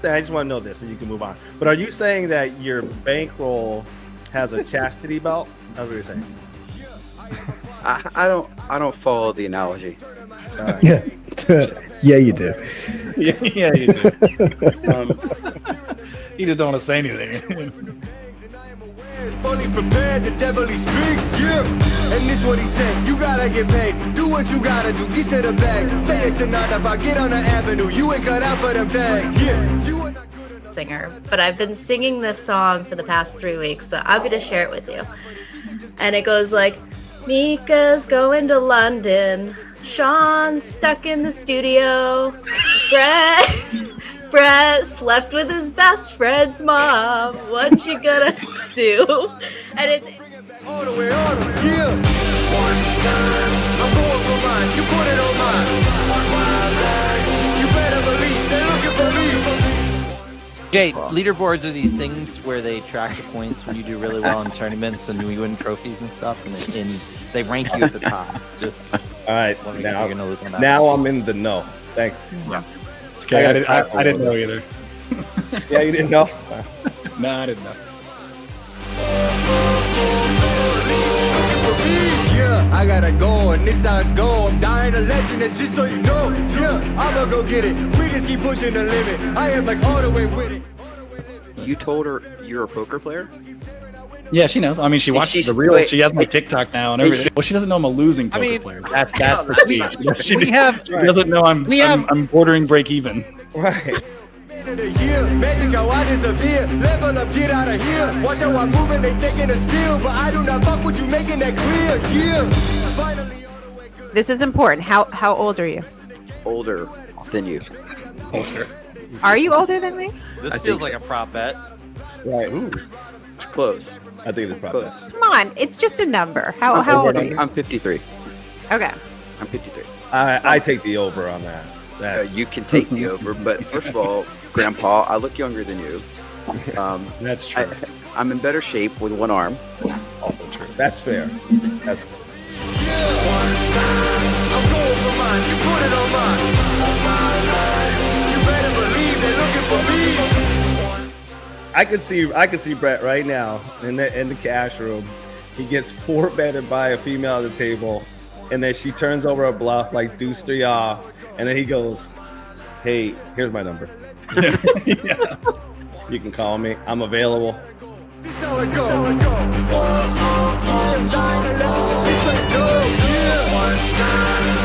I just want to know this, and you can move on. But are you saying that your bankroll has a chastity belt? That's what you're saying. I don't follow the analogy. Right. Yeah, yeah, you do. Yeah, you do. You just don't want to say anything. Fully prepared, the devil he speaks, yeah. And this what he said, you gotta get paid. Do what you gotta do, get to the bag. Stay at your 9 to 5, get on the avenue. You ain't cut out for them bags, yeah. You are not good enough. Singer, but I've been singing this song for the past 3 weeks, so I'm gonna share it with you. And it goes like, Mikha's going to London, Sean's stuck in the studio, Brett slept with his best friend's mom. What you gonna do? And it's All the way on them, yeah. One time, I'm going for mine. You put it on mine. You better believe they're looking for me. Jay, leaderboards are these things where they track the points when you do really well in tournaments and you win trophies and stuff, and they rank you at the top. Just All right, now I'm in the know. Thanks. Yeah. It's okay. I didn't know either. Yeah, you didn't know? No, I didn't know. Yeah, I gotta go, and this I go. I'm dying a legend, that's just so you know. Yeah, I'ma go get it. We just keep pushing the limit. I am like all the way with it. You told her you're a poker player? Yeah, she knows. I mean, she watches the real. She has my TikTok now and everything. Well, she doesn't know I'm a losing poker player. That's the key. She doesn't know I'm bordering break even. Right. Magic how I disappear. Level up, get out of here. Watch how I'm moving, they taking a steal. But I do not fuck with you, making that clear. Yeah. Finally, all the way good. This is important. How old are you? Older than you. Older. Are you older than me? This I feels think like a prop bet. Right. Ooh. It's close. I think it's probably. Close. Come on, it's just a number. How old are you? I'm 53. Okay. I'm 53. I take the over on that. That's, You can take the over, but first of all, Grandpa, I look younger than you. That's true. I'm in better shape with one arm. Also true. that's fair. That's fair. One time, I'm going for mine. You put it on mine. You better believe they're looking for me. I could see Brett right now in the cash room. He gets 4-betted by a female at the table, and then she turns over a bluff like deuce 3 off, and then he goes, "Hey, here's my number. Yeah. You can call me. I'm available." This how it go. I'm dying to let you just like no. Yeah.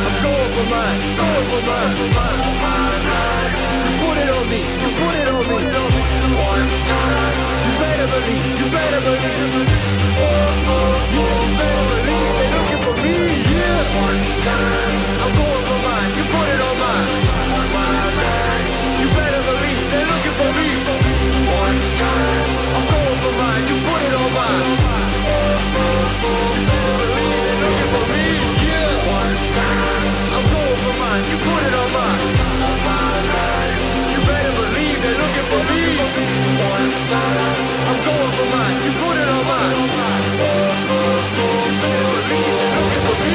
I'm going for mine. Going for mine. You put it on me. You put it on me. You better believe. You better believe. You better believe they're looking for me. Yeah. I'm going for mine. You put it on mine. You better believe they're looking for me. I'm going for mine. You put it on mine. Believe they're looking for me. Yeah. I'm going for mine. You put it on mine. You better believe they're looking for me. I'm going for mine. You put it on mine. You better believe they're looking for me.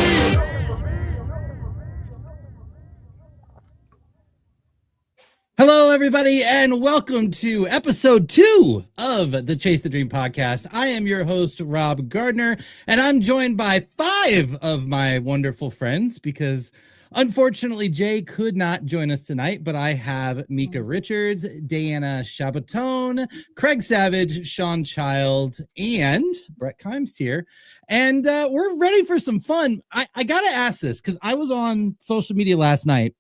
Hello, everybody, and welcome to episode 2 of the Chase the Dream podcast. I am your host, Rob Gardner, and I'm joined by 5 of my wonderful friends because, unfortunately, Jay could not join us tonight, but I have Mikha Richards, Diana Shabatone, Craig Savage, Sean Child, and Brett Kimes here, and we're ready for some fun. I got to ask this because I was on social media last night,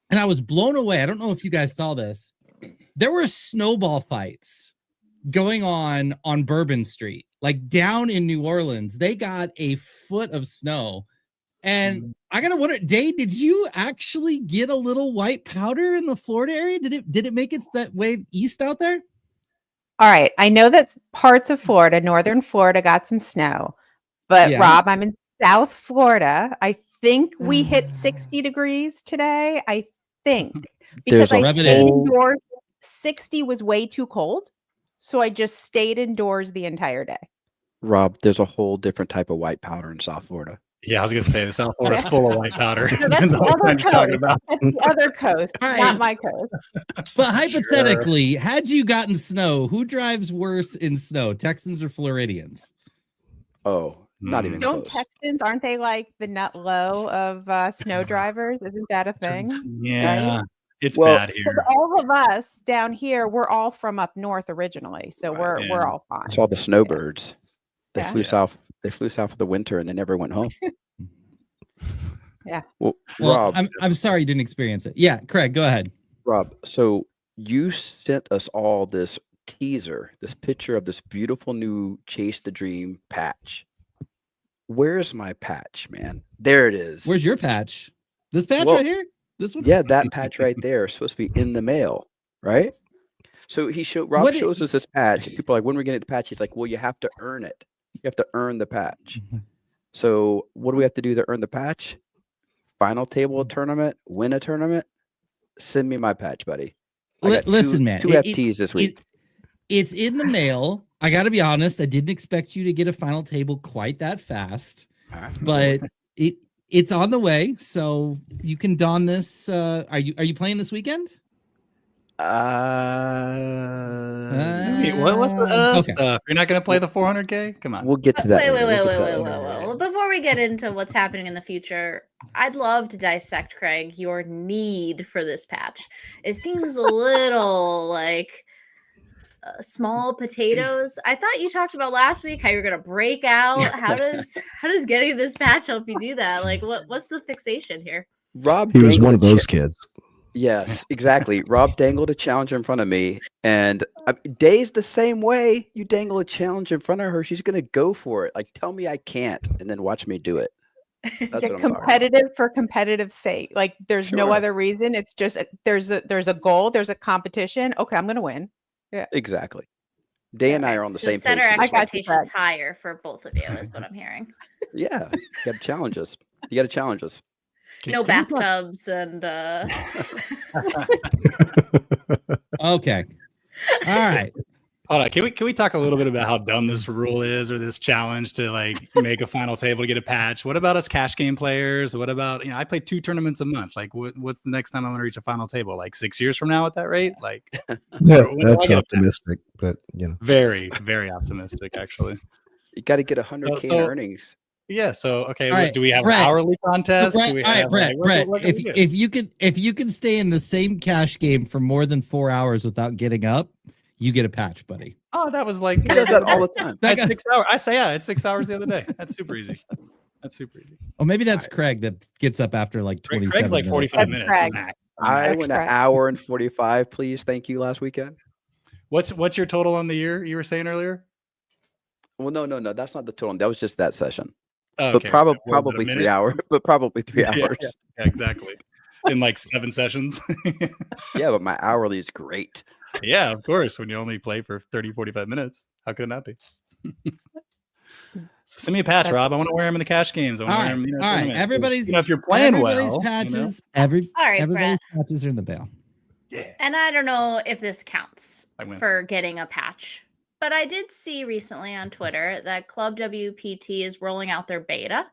and I was blown away. I don't know if you guys saw this. There were snowball fights going on Bourbon Street, like down in New Orleans. They got a foot of snow. And I gotta wonder, Dave, did you actually get a little white powder in the Florida area? Did it make it that way east out there? All right. I know that parts of Florida, northern Florida, got some snow. But Yeah. Rob, I'm in South Florida. I think we hit 60 degrees today. I think because There's a I stayed whole- indoors. 60 was way too cold. So I just stayed indoors the entire day. Rob, there's a whole different type of white powder in South Florida. Yeah, I was gonna say the South Florida is full of white powder. No, that's the other coast. That's the other coast, not my coast. But hypothetically, had you gotten snow, who drives worse in snow, Texans or Floridians? Oh, not even Don't close. Texans, aren't they like the nut low of snow drivers? Isn't that a thing? Yeah, right? it's bad here. So all of us down here, we're all from up north originally, so we're all fine. I saw the snowbirds. They Yeah. flew south. They flew south for the winter and they never went home. Yeah. Well, Well, Rob, I'm sorry you didn't experience it. Yeah, Craig, go ahead. Rob, so you sent us all this teaser, this picture of this beautiful new Chase the Dream patch. Where's my patch, man? There it is. Where's your patch? This patch Well, right here? This one? Yeah, that patch right there is supposed to be in the mail, right? So Rob What shows us this patch, and people are like, when are we gonna get the patch? He's like, well, you have to earn it. You have to earn the patch. So what do we have to do to earn the patch? Final table a tournament, win a tournament. Send me my patch, buddy. I got Listen, man. two FTs this week. It's in the mail. I got to be honest. I didn't expect you to get a final table quite that fast, but it's on the way. So you can don this. Are you playing this weekend? Wait, what's the stuff? You're not going to play the 400K? Come on. We'll get to that. Wait. Before we get into what's happening in the future, I'd love to dissect, Craig, your need for this patch. It seems a little like small potatoes. I thought you talked about last week how you're going to break out. How does getting this patch help you do that? Like, what's the fixation here? Rob, he was one of those kids. Yes, exactly. Rob dangled a challenge in front of me, and Day's the same way. You dangle a challenge in front of her, she's gonna go for it. Like, tell me I can't, and then watch me do it. That's what I'm competitive for competitive sake. Like, there's no other reason. It's just there's a goal, there's a competition. Okay, I'm gonna win. Yeah, exactly. Day and I are on the same page. Set our expectations higher for both of you, is what I'm hearing. Yeah, you got to challenge us. You got to challenge us. No bathtubs and Okay. All right. Hold on. Can we talk a little bit about how dumb this rule is, or this challenge to like make a final table to get a patch? What about us cash game players? What about, I play 2 tournaments a month. Like what's the next time I'm going to reach a final table? Like 6 years from now at that rate? Like yeah, that's optimistic, but very, very optimistic actually. You got to get 100K in earnings. Yeah. So okay. Right, do we have Brett, an hourly contest? So Brett, if you can stay in the same cash game for more than 4 hours without getting up, you get a patch, buddy. Oh, that was like he does that all the time. That's 6 hours. I say it's 6 hours the other day. That's super easy. Oh, maybe that's Craig that gets up after like 27 Craig's like 45 minutes. I went an hour and 45, please. Thank you last weekend. What's your total on the year you were saying earlier? Well, no. That's not the total. That was just that session. Oh, but okay. probably 3 hours. But probably 3 hours. Yeah, exactly. In like 7 sessions. Yeah, but my hourly is great. Yeah, of course. When you only play for 30, 45 minutes. How could it not be? So send me a patch, Rob. I want to wear them in the cash games. All right. Everybody's if you're playing everybody's well, patches. All right, everybody's Brett. patches are in the bail. Yeah. And I don't know if this counts for getting a patch, but I did see recently on Twitter that Club WPT is rolling out their beta.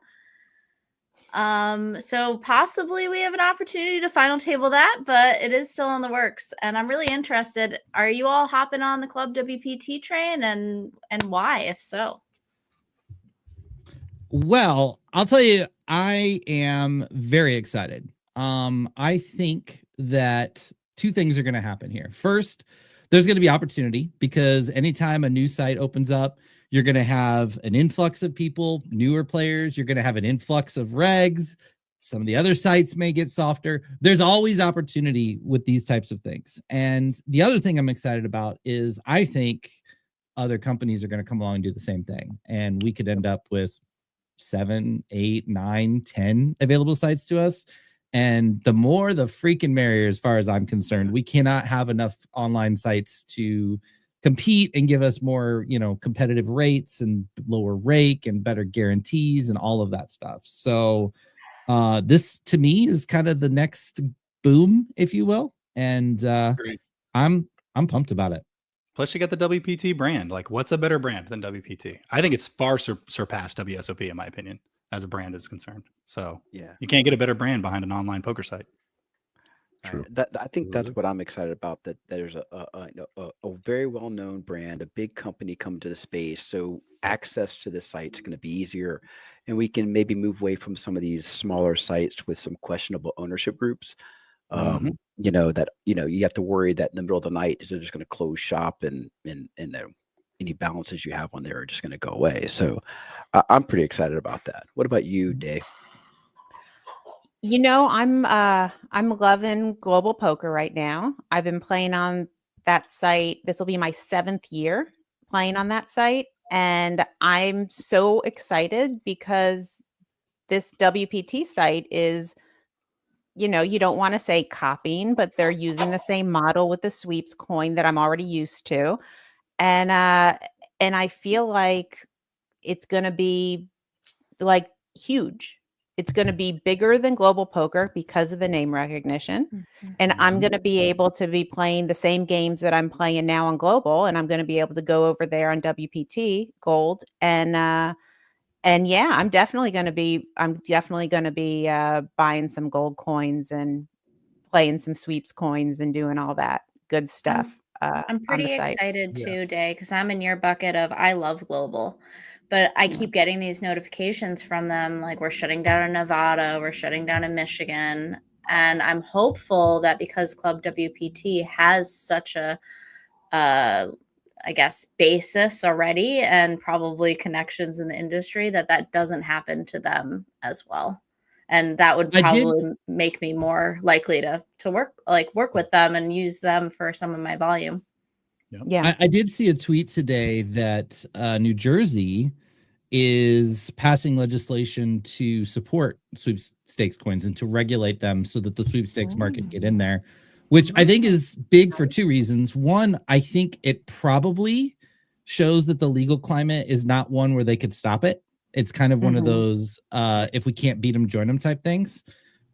So possibly we have an opportunity to final table that, but it is still in the works. And I'm really interested. Are you all hopping on the Club WPT train, and why, if so? Well, I'll tell you, I am very excited. I think that 2 things are going to happen here. First, there's going to be opportunity, because anytime a new site opens up, you're going to have an influx of people, newer players. You're going to have an influx of regs. Some of the other sites may get softer. There's always opportunity with these types of things. And the other thing I'm excited about is I think other companies are going to come along and do the same thing. And we could end up with 7, 8, 9, 10 available sites to us. And the more, the freaking merrier, as far as I'm concerned. We cannot have enough online sites to compete and give us more, competitive rates and lower rake and better guarantees and all of that stuff. So this to me is kind of the next boom, if you will. And I'm pumped about it. Plus you got the WPT brand. Like, what's a better brand than WPT? I think it's far surpassed WSOP in my opinion. as a brand is concerned. So Yeah. you can't get a better brand behind an online poker site. True. I think that's what I'm excited about. That there's a very well known brand, a big company coming to the space, so access to the site's going to be easier, and we can maybe move away from some of these smaller sites with some questionable ownership groups. You know that you have to worry that in the middle of the night they're just going to close shop and any balances you have on there are just going to go away. So I'm pretty excited about that. What about you, Dave? You know, I'm loving Global Poker right now. I've been playing on that site. This will be my 7th year playing on that site, and I'm so excited because this WPT site is, you know, you don't want to say copying, but they're using the same model with the sweeps coin that I'm already used to. And I feel like it's going to be like huge. It's going to be bigger than Global Poker because of the name recognition. And I'm going to be able to be playing the same games that I'm playing now on Global, and I'm going to be able to go over there on WPT Gold and yeah, I'm definitely going to be buying some gold coins and playing some sweeps coins and doing all that good stuff. I'm on the pretty site. excited too, Day, because I'm in your bucket of I love Global, but I keep getting these notifications from them like we're shutting down in Nevada, we're shutting down in Michigan, and I'm hopeful that because Club WPT has such a I guess basis already and probably connections in the industry that doesn't happen to them as well. And that would probably make me more likely to work with them and use them for some of my volume. Yeah. I did see a tweet today that New Jersey is passing legislation to support sweepstakes coins and to regulate them so that the sweepstakes market get in there, which I think is big for two reasons. One, I think it probably shows that the legal climate is not one where they could stop it. It's kind of one of those if we can't beat them, join them type things.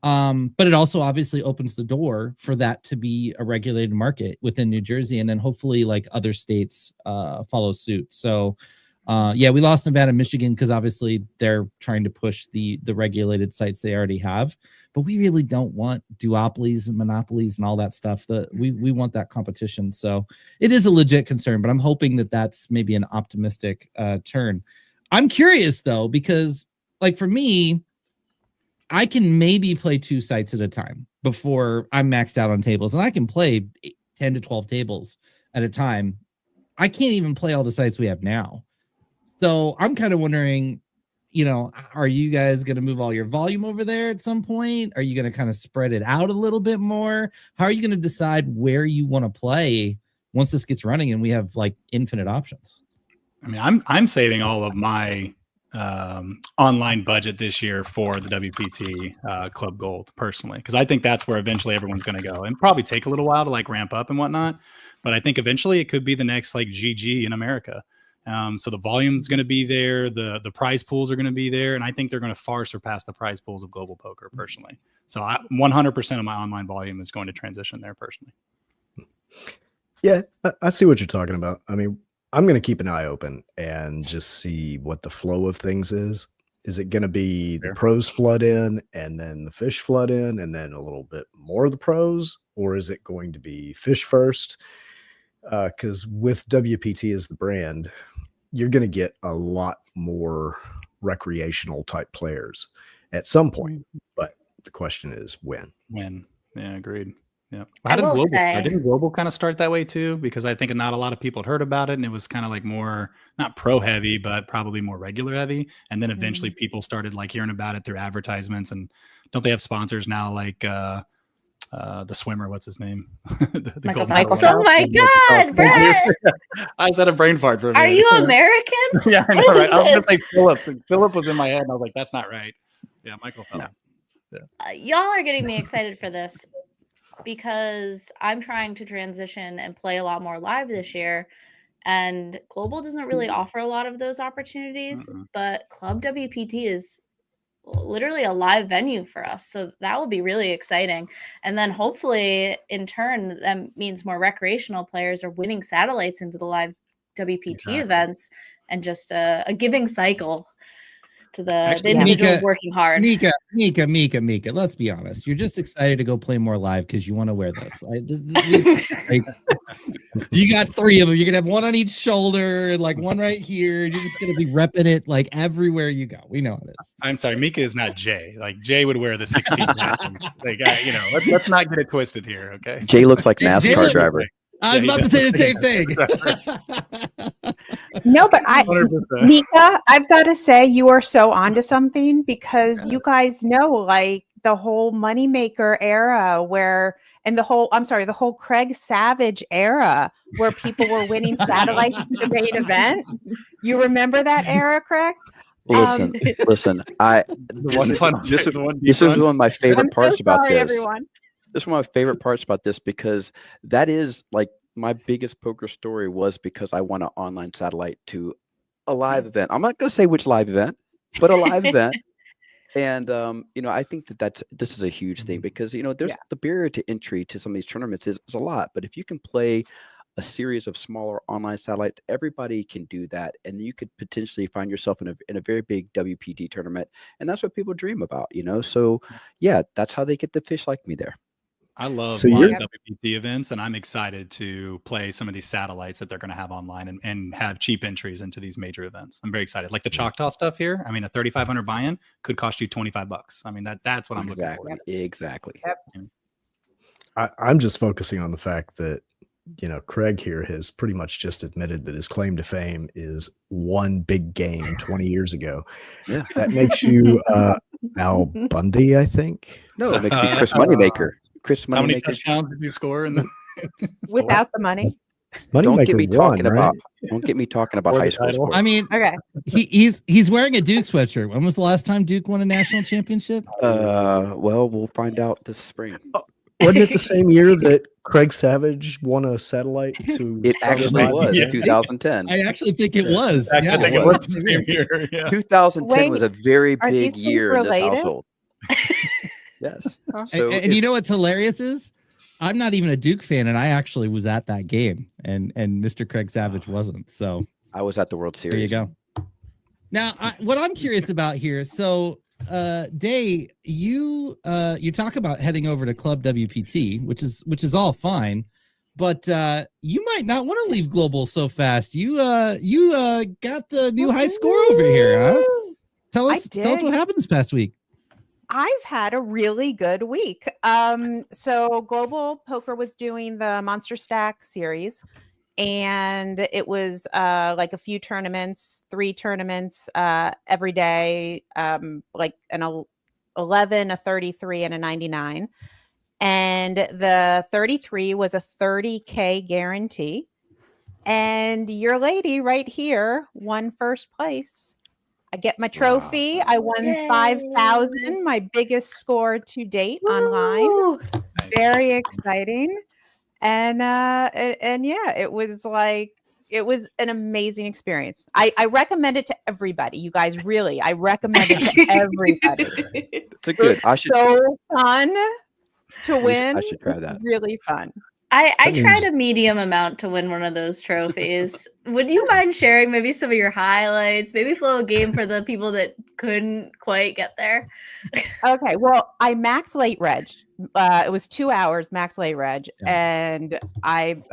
But it also obviously opens the door for that to be a regulated market within New Jersey, and then hopefully like other states follow suit. So yeah, we lost Nevada and Michigan because obviously they're trying to push the regulated sites they already have, but we really don't want duopolies and monopolies and all that stuff. We want that competition. So it is a legit concern, but I'm hoping that that's maybe an optimistic turn. I'm curious though, because like for me, I can maybe play 2 sites at a time before I'm maxed out on tables, and I can play 10 to 12 tables at a time. I can't even play all the sites we have now. So I'm kind of wondering, you know, are you guys going to move all your volume over there at some point? Are you going to kind of spread it out a little bit more? How are you going to decide where you want to play once this gets running and we have like infinite options? I mean, I'm saving all of my online budget this year for the WPT Club Gold personally, because I think that's where eventually everyone's going to go, and probably take a little while to like ramp up and whatnot. But I think eventually it could be the next like GG in America. So the volume's going to be there, the prize pools are going to be there, and I think they're going to far surpass the prize pools of Global Poker personally. So 100% of my online volume is going to transition there personally. Yeah, I see what you're talking about. I mean, I'm going to keep an eye open and just see what the flow of things is. Is it going to be the pros flood in and then the fish flood in and then a little bit more of the pros? Or is it going to be fish first? Because with WPT as the brand, you're going to get a lot more recreational type players at some point. But the question is when. When? Yeah, agreed. Yeah. I will say, didn't Global kind of start that way too? Because I think not a lot of people had heard about it, and it was kind of like more not pro heavy, but probably more regular heavy. And then eventually people started like hearing about it through advertisements. And don't they have sponsors now like the swimmer? What's his name? Michael. Oh my God, Brett! I just had a brain fart for a Are minute. you American? Yeah, I know, right? I was gonna say Philip. Philip was in my head, and I was like, "That's not right." Yeah, Michael Phelps. Yeah. Y'all are getting me excited for this because I'm trying to transition and play a lot more live this year, and Global doesn't really offer a lot of those opportunities. But Club WPT is literally a live venue for us, so that will be really exciting. And then hopefully in turn that means more recreational players are winning satellites into the live WPT events, and just a giving cycle. to the Actually, individuals Mika- working hard. Mika. Let's be honest. You're just excited to go play more live because you want to wear this. You got 3 of them. You're gonna have one on each shoulder and like one right here. You're just gonna be repping it like everywhere you go. We know it is. I'm sorry, Mika is not Jay. Like Jay would wear the 16 pattern. Like let's not get it twisted here, okay? Jay looks like Jay NASCAR look- driver. I was Yeah, about he to say does. the same thing. No, but 100%. Mika, I've got to say you are so onto something because you guys know like the whole moneymaker era the whole Craig Savage era where people were winning satellites to the main event. You remember that era, Craig? Listen. This is one of my favorite I'm parts so about sorry, this. everyone. This is one of my favorite parts about this because that is like my biggest poker story was because I won an online satellite to a live event. I'm not going to say which live event, but a live event. And I think this is a huge thing because there's the barrier to entry to some of these tournaments is a lot. But if you can play a series of smaller online satellites, everybody can do that, and you could potentially find yourself in a very big WPT tournament, and that's what people dream about. So yeah, that's how they get the fish like me there. I love So live you're- WPT events, and I'm excited to play some of these satellites that they're going to have online and have cheap entries into these major events. I'm very excited. Like the Choctaw stuff here. I mean, a 3,500 buy-in could cost you $25. I mean, that's what I'm looking for. Exactly. I'm just focusing on the fact that Craig here has pretty much just admitted that his claim to fame is one big game 20 years ago. Yeah. That makes you Al Bundy, I think. No, it makes me Chris Moneymaker. Chris How many Moneymaker. touchdowns did you score in the Without the money. Don't get me Moneymaker won, talking right? about. Don't get me talking about Or the high school title. sports. I mean, Okay. he's wearing a Duke sweatshirt. When was the last time Duke won a national championship? Well, we'll find out this spring. Wasn't it the same year that Craig Savage won a satellite to? It actually was Yeah. 2010. I actually think it was. I Yeah, think it it was. was the same year. Yeah. 2010 was a very are these big things year in this related? household. Yes. Huh? So And you know what's hilarious is I'm not even a Duke fan, and I actually was at that game, and Mr. Craig Savage wasn't. So I was at the World Series. there you go. Now, what I'm curious about here, so Day, you talk about heading over to Club WPT, which is all fine, but you might not want to leave Global so fast. You got the new high score over here, huh? Tell us what happened this past week. I've had a really good week. So Global Poker was doing the Monster Stack series, and it was like a few tournaments, 3 tournaments every day, like an 11, a 33, and a 99. And the 33 was a 30K guarantee. And your lady right here won first place. I get my trophy. Wow. I won Yay. 5,000, my biggest score to date online. Woo! Very exciting. And yeah, it was an amazing experience. I recommend it to everybody. You guys, really, I recommend it to everybody. It's a good. I should. So fun to win. I should try that. Really fun. I That tried means- a medium amount to win one of those trophies. Would you mind sharing maybe some of your highlights? Maybe flow a game for the people that couldn't quite get there. Okay, well, I max late reg. It was 2 hours max late reg, and I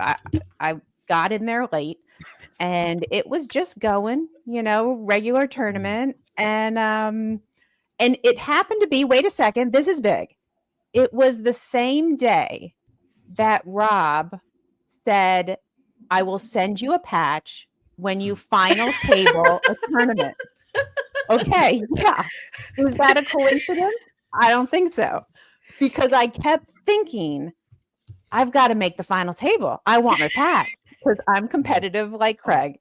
got in there late, and it was just going, regular tournament, and it happened to be. Wait a second, this is big. It was the same day that Rob said, "I will send you a patch when you final table a tournament." Okay, yeah. Was that a coincidence? I don't think so. Because I kept thinking, I've got to make the final table. I want my patch because I'm competitive like Craig.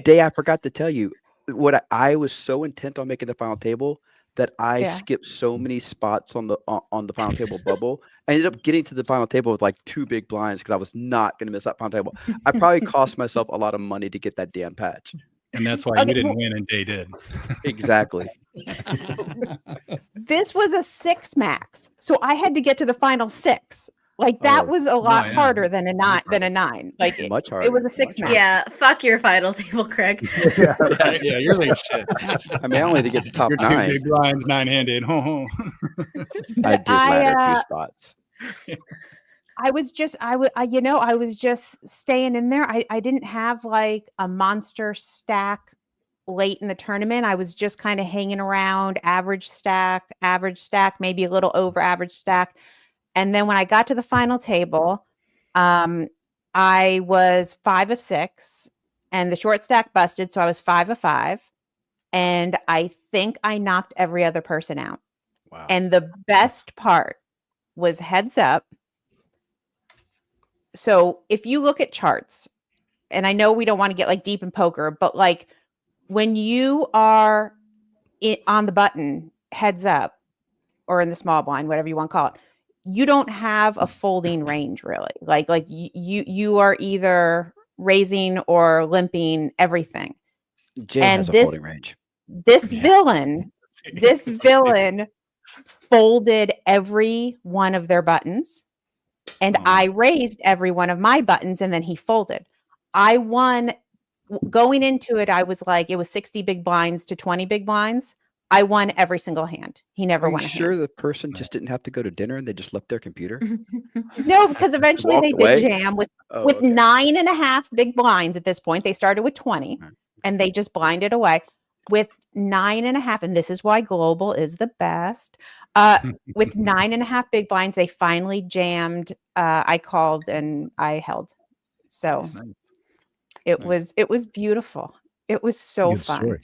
Day, I forgot to tell you what I was so intent on making the final table that I skipped so many spots on the final table bubble. I ended up getting to the final table with like 2 big blinds because I was not going to miss that final table. I probably cost myself a lot of money to get that damn patch. And that's why you didn't win and Day did. Exactly. This was a 6 max. So I had to get to the final 6. Like that Oh, was a lot yeah. harder than a 9. Like much harder. it was a 6 much man. Yeah, fuck your final table, Craig. Yeah, yours ain't shit. I mean, I only had to get the top Your 2 9. big blinds, 9-handed. I did ladder 2 spots. I was just I was just staying in there. I didn't have like a monster stack late in the tournament. I was just kind of hanging around average stack, maybe a little over average stack. And then when I got to the final table, I was 5 of 6 and the short stack busted. So I was 5 of 5. And I think I knocked every other person out. Wow. And the best part was heads up. So if you look at charts, and I know we don't want to get like deep in poker, but like when you are on the button heads up or in the small blind, whatever you want to call it, you don't have a folding range really. Like you are either raising or limping everything. Jay And has a this- folding range. This villain folded every one of their buttons. And I raised every one of my buttons and then he folded. I won. Going into it, I was like, it was 60 big blinds to 20 big blinds. I won every single hand. He never Are you won a sure hand. the person just didn't have to go to dinner and they just left their computer? No, because eventually Walked they away? did jam with Oh, okay. 9.5 big blinds at this point. They started with 20 Okay. and they just blinded away with 9.5. And this is why global is the best. With 9.5 big blinds, they finally jammed. I called and I held. So it was beautiful. It was so Good fun. story.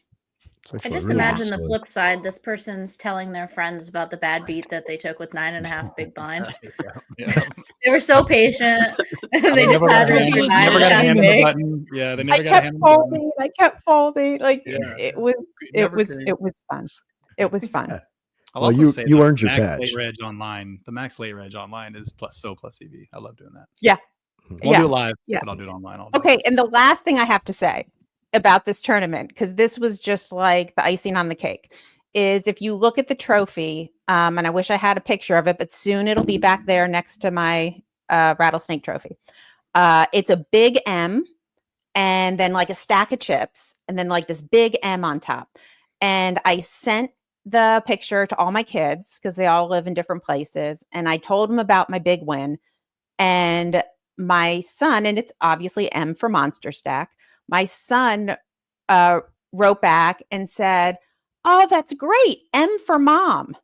It's I actually a just really good imagine the story. flip side. This person's telling their friends about the bad beat that they took with 9.5 big blinds. Yeah. They were so patient. And they just never had got a it for hand- never got a 9.5 hand on the big. button. Yeah, they I never got a kept hand on the button. folding. I kept folding. Like Yeah. it Never was came. it was fun. It was fun. Yeah. I'll Well, also you- say you the earned your max patch. late reg online. The max late reg online is plus EV. I love doing that. Yeah. Won't Yeah. do it live, Yeah. but I'll do it online all day. Okay, and the last thing I have to say about this tournament, because this was just like the icing on the cake, is if you look at the trophy, and I wish I had a picture of it, but soon it'll be back there next to my rattlesnake trophy. It's a big M and then like a stack of chips and then like this big M on top. And I sent the picture to all my kids because they all live in different places. And I told them about my big win. And my son, and it's obviously M for Monster Stack, my son wrote back and said, "Oh, that's great. M for mom."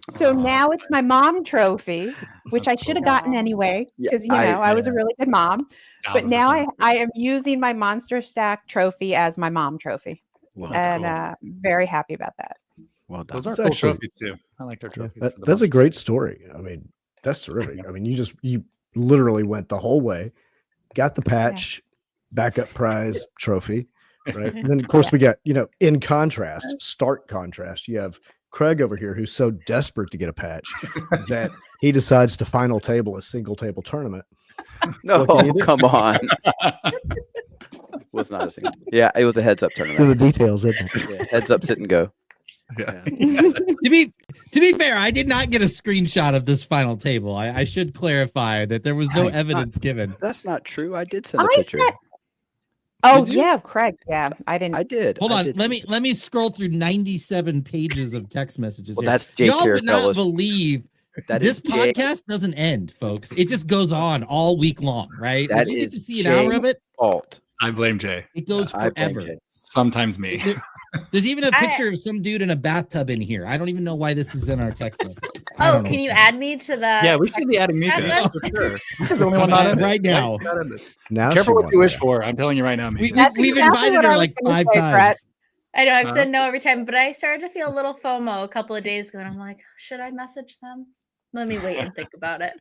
So now it's my mom trophy, which I should have gotten anyway, Yeah, because I was a really good mom. But now 1000%. I am using my Monster Stack trophy as my mom trophy. Well, And cool. very happy about that. well done. Those are It's cool actually- trophies too. I like their Yeah, trophies. that- for the that's a bunch. great story. I mean, that's terrific. I mean, you literally went the whole way, got the patch, backup prize trophy, right? And then of course we got, in contrast, stark contrast, you have Craig over here who's so desperate to get a patch that he decides to final table a single table tournament. No, What can you do? come on. Was not a single. Yeah, it was a heads up It's in the tournament. details, isn't it? Yeah, heads up, sit and go. Yeah. To be fair, I did not get a screenshot of this final table. I should clarify that there was no That's not- evidence given. That's not true. I did send a I picture. said- Oh Did you? yeah, Craig. Yeah, I didn't. I did. Hold I on, did let send me a let me scroll through 97 pages of text messages. Well, here. that's Jay Y'all would not Fellas. believe That this is Jay. podcast doesn't end, folks. It just goes on all week long, right? That If you get is to see an Jay. hour of it. Fault. I blame Jay. It goes I blame forever. Jay. Sometimes me. There's even a I- picture of some dude in a bathtub in here. I don't even know why this is in our text messages. I Oh, don't know can what's you going add me to the? Yeah, we should be adding Mika. Add For sure. Mika's the only one not in Right it. now. Not in this. Now Careful she what wants you wish that. for. I'm telling you right now, Mika. That's We've exactly invited what her I was like gonna 5 say, times. Brett. I know I've Huh? said no every time, but I started to feel a little FOMO a couple of days ago, and I'm like, should I message them? Let me wait and think about it.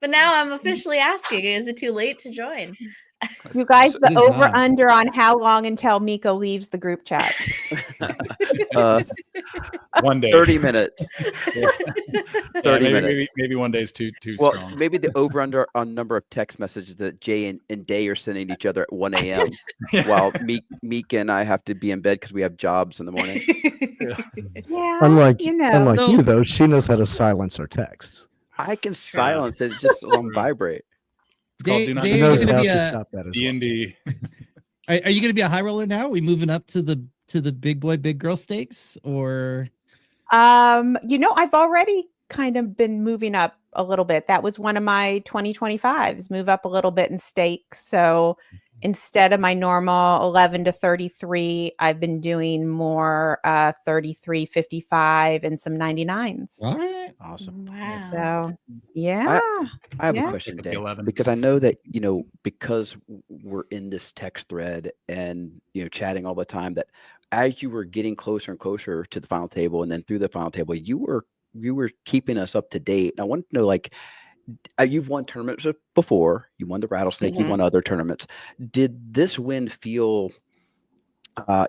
But now I'm officially asking: is it too late to join? You guys, It the is over not. under on how long until Miko leaves the group chat. 1 day. 30 minutes. Yeah, 30 maybe, minutes. maybe 1 day is too Well, strong. maybe the over under on number of text messages that Jay and Day are sending each other at 1 a.m. while Meek and I have to be in bed because we have jobs in the morning. Yeah, Unlike you know. unlike So- you though, she knows how to silence her texts. I can silence it just on vibrate. It's called Dave, do not Dave, She are you knows gonna how be to a stop that as well. D&D. are you gonna be a high roller now? Are we moving up to the big boy, big girl stakes, or I've already kind of been moving up a little bit. That was one of my 2025s, move up a little bit in stakes. So instead of my normal 11 to 33, I've been doing more 33, 55 and some 99s. all right? Awesome. Wow. So yeah. I have Yeah. a question, Pick up the Dave, 11. because I know that, because we're in this text thread and, chatting all the time, that as you were getting closer and closer to the final table and then through the final table, you were keeping us up to date. And I want to know, like, you've won tournaments before, you won the Rattlesnake, you've Mhm. won other tournaments. Did this win feel,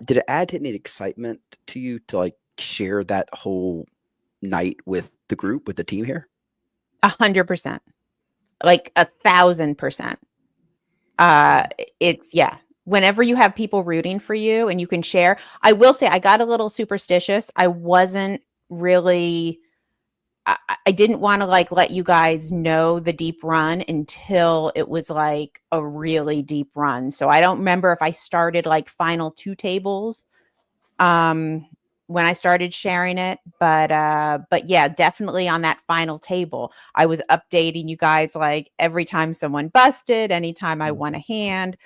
did it add any excitement to you to like share that whole night with the group, with the team here? 100%. Like 1,000%. It's whenever you have people rooting for you and you can share. I will say I got a little superstitious. I wasn't really I didn't want to like let you guys know the deep run until it was like a really deep run. So I don't remember if I started like final 2 tables when I started sharing it, but yeah, definitely on that final table I was updating you guys like every time someone busted, anytime I won a hand.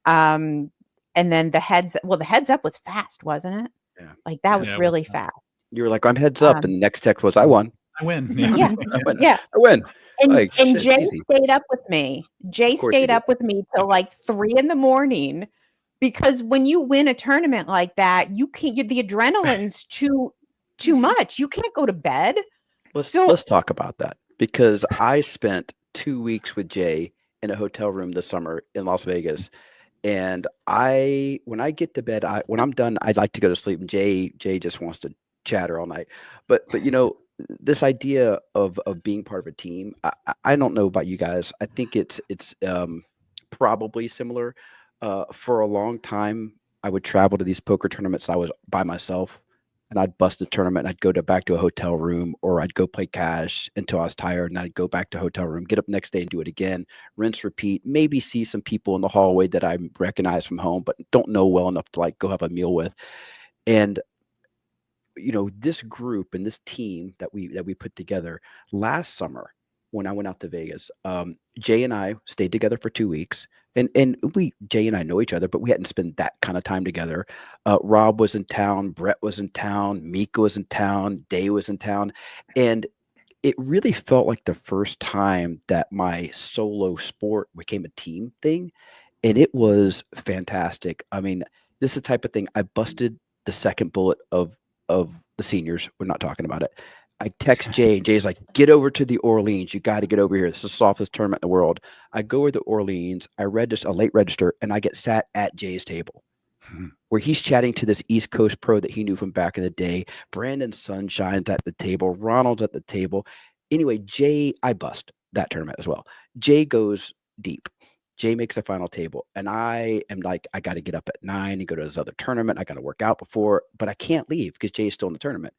And then the heads up was fast, wasn't it? Yeah. Like that was Yeah, really fast. You were like, I'm heads up. And the next text was, I won. I win. Yeah. I win. Yeah. I win. And Like, and shit, Jay easy. stayed up with me. Jay Of course he stayed did. up with me till like 3 a.m. because when you win a tournament like that, the adrenaline's too much. You can't go to bed. Let's talk about that, because I spent 2 weeks with Jay in a hotel room this summer in Las Vegas. And when I get to bed, when I'm done, I'd like to go to sleep. And Jay just wants to chatter all night. But this idea of being part of a team, I don't know about you guys. I think it's probably similar. For a long time, I would travel to these poker tournaments. I was by myself, and I'd bust a tournament. And I'd go back to a hotel room, or I'd go play cash until I was tired, and I'd go back to a hotel room, get up next day and do it again, rinse, repeat. Maybe see some people in the hallway that I recognize from home, but don't know well enough to like go have a meal with. And this group and this team that we put together last summer when I went out to Vegas, Jay and I stayed together for 2 weeks. And Jay and I know each other, but we hadn't spent that kind of time together. Rob was in town, Brett was in town, Mikha was in town, Day was in town. And it really felt like the first time that my solo sport became a team thing. And it was fantastic. I mean, this is the type of thing. I busted the second bullet of the seniors. We're not talking about it. I text Jay, and Jay's like, get over to the Orleans. You got to get over here. This is the softest tournament in the world. I go over to Orleans. I register a late register, and I get sat at Jay's table where he's chatting to this East Coast pro that he knew from back in the day. Brandon Sunshine's at the table. Ronald's at the table. Anyway, Jay, I bust that tournament as well. Jay goes deep. Jay makes a final table, and I am like, I got to get up at 9 and go to this other tournament. I got to work out before, but I can't leave because Jay's still in the tournament.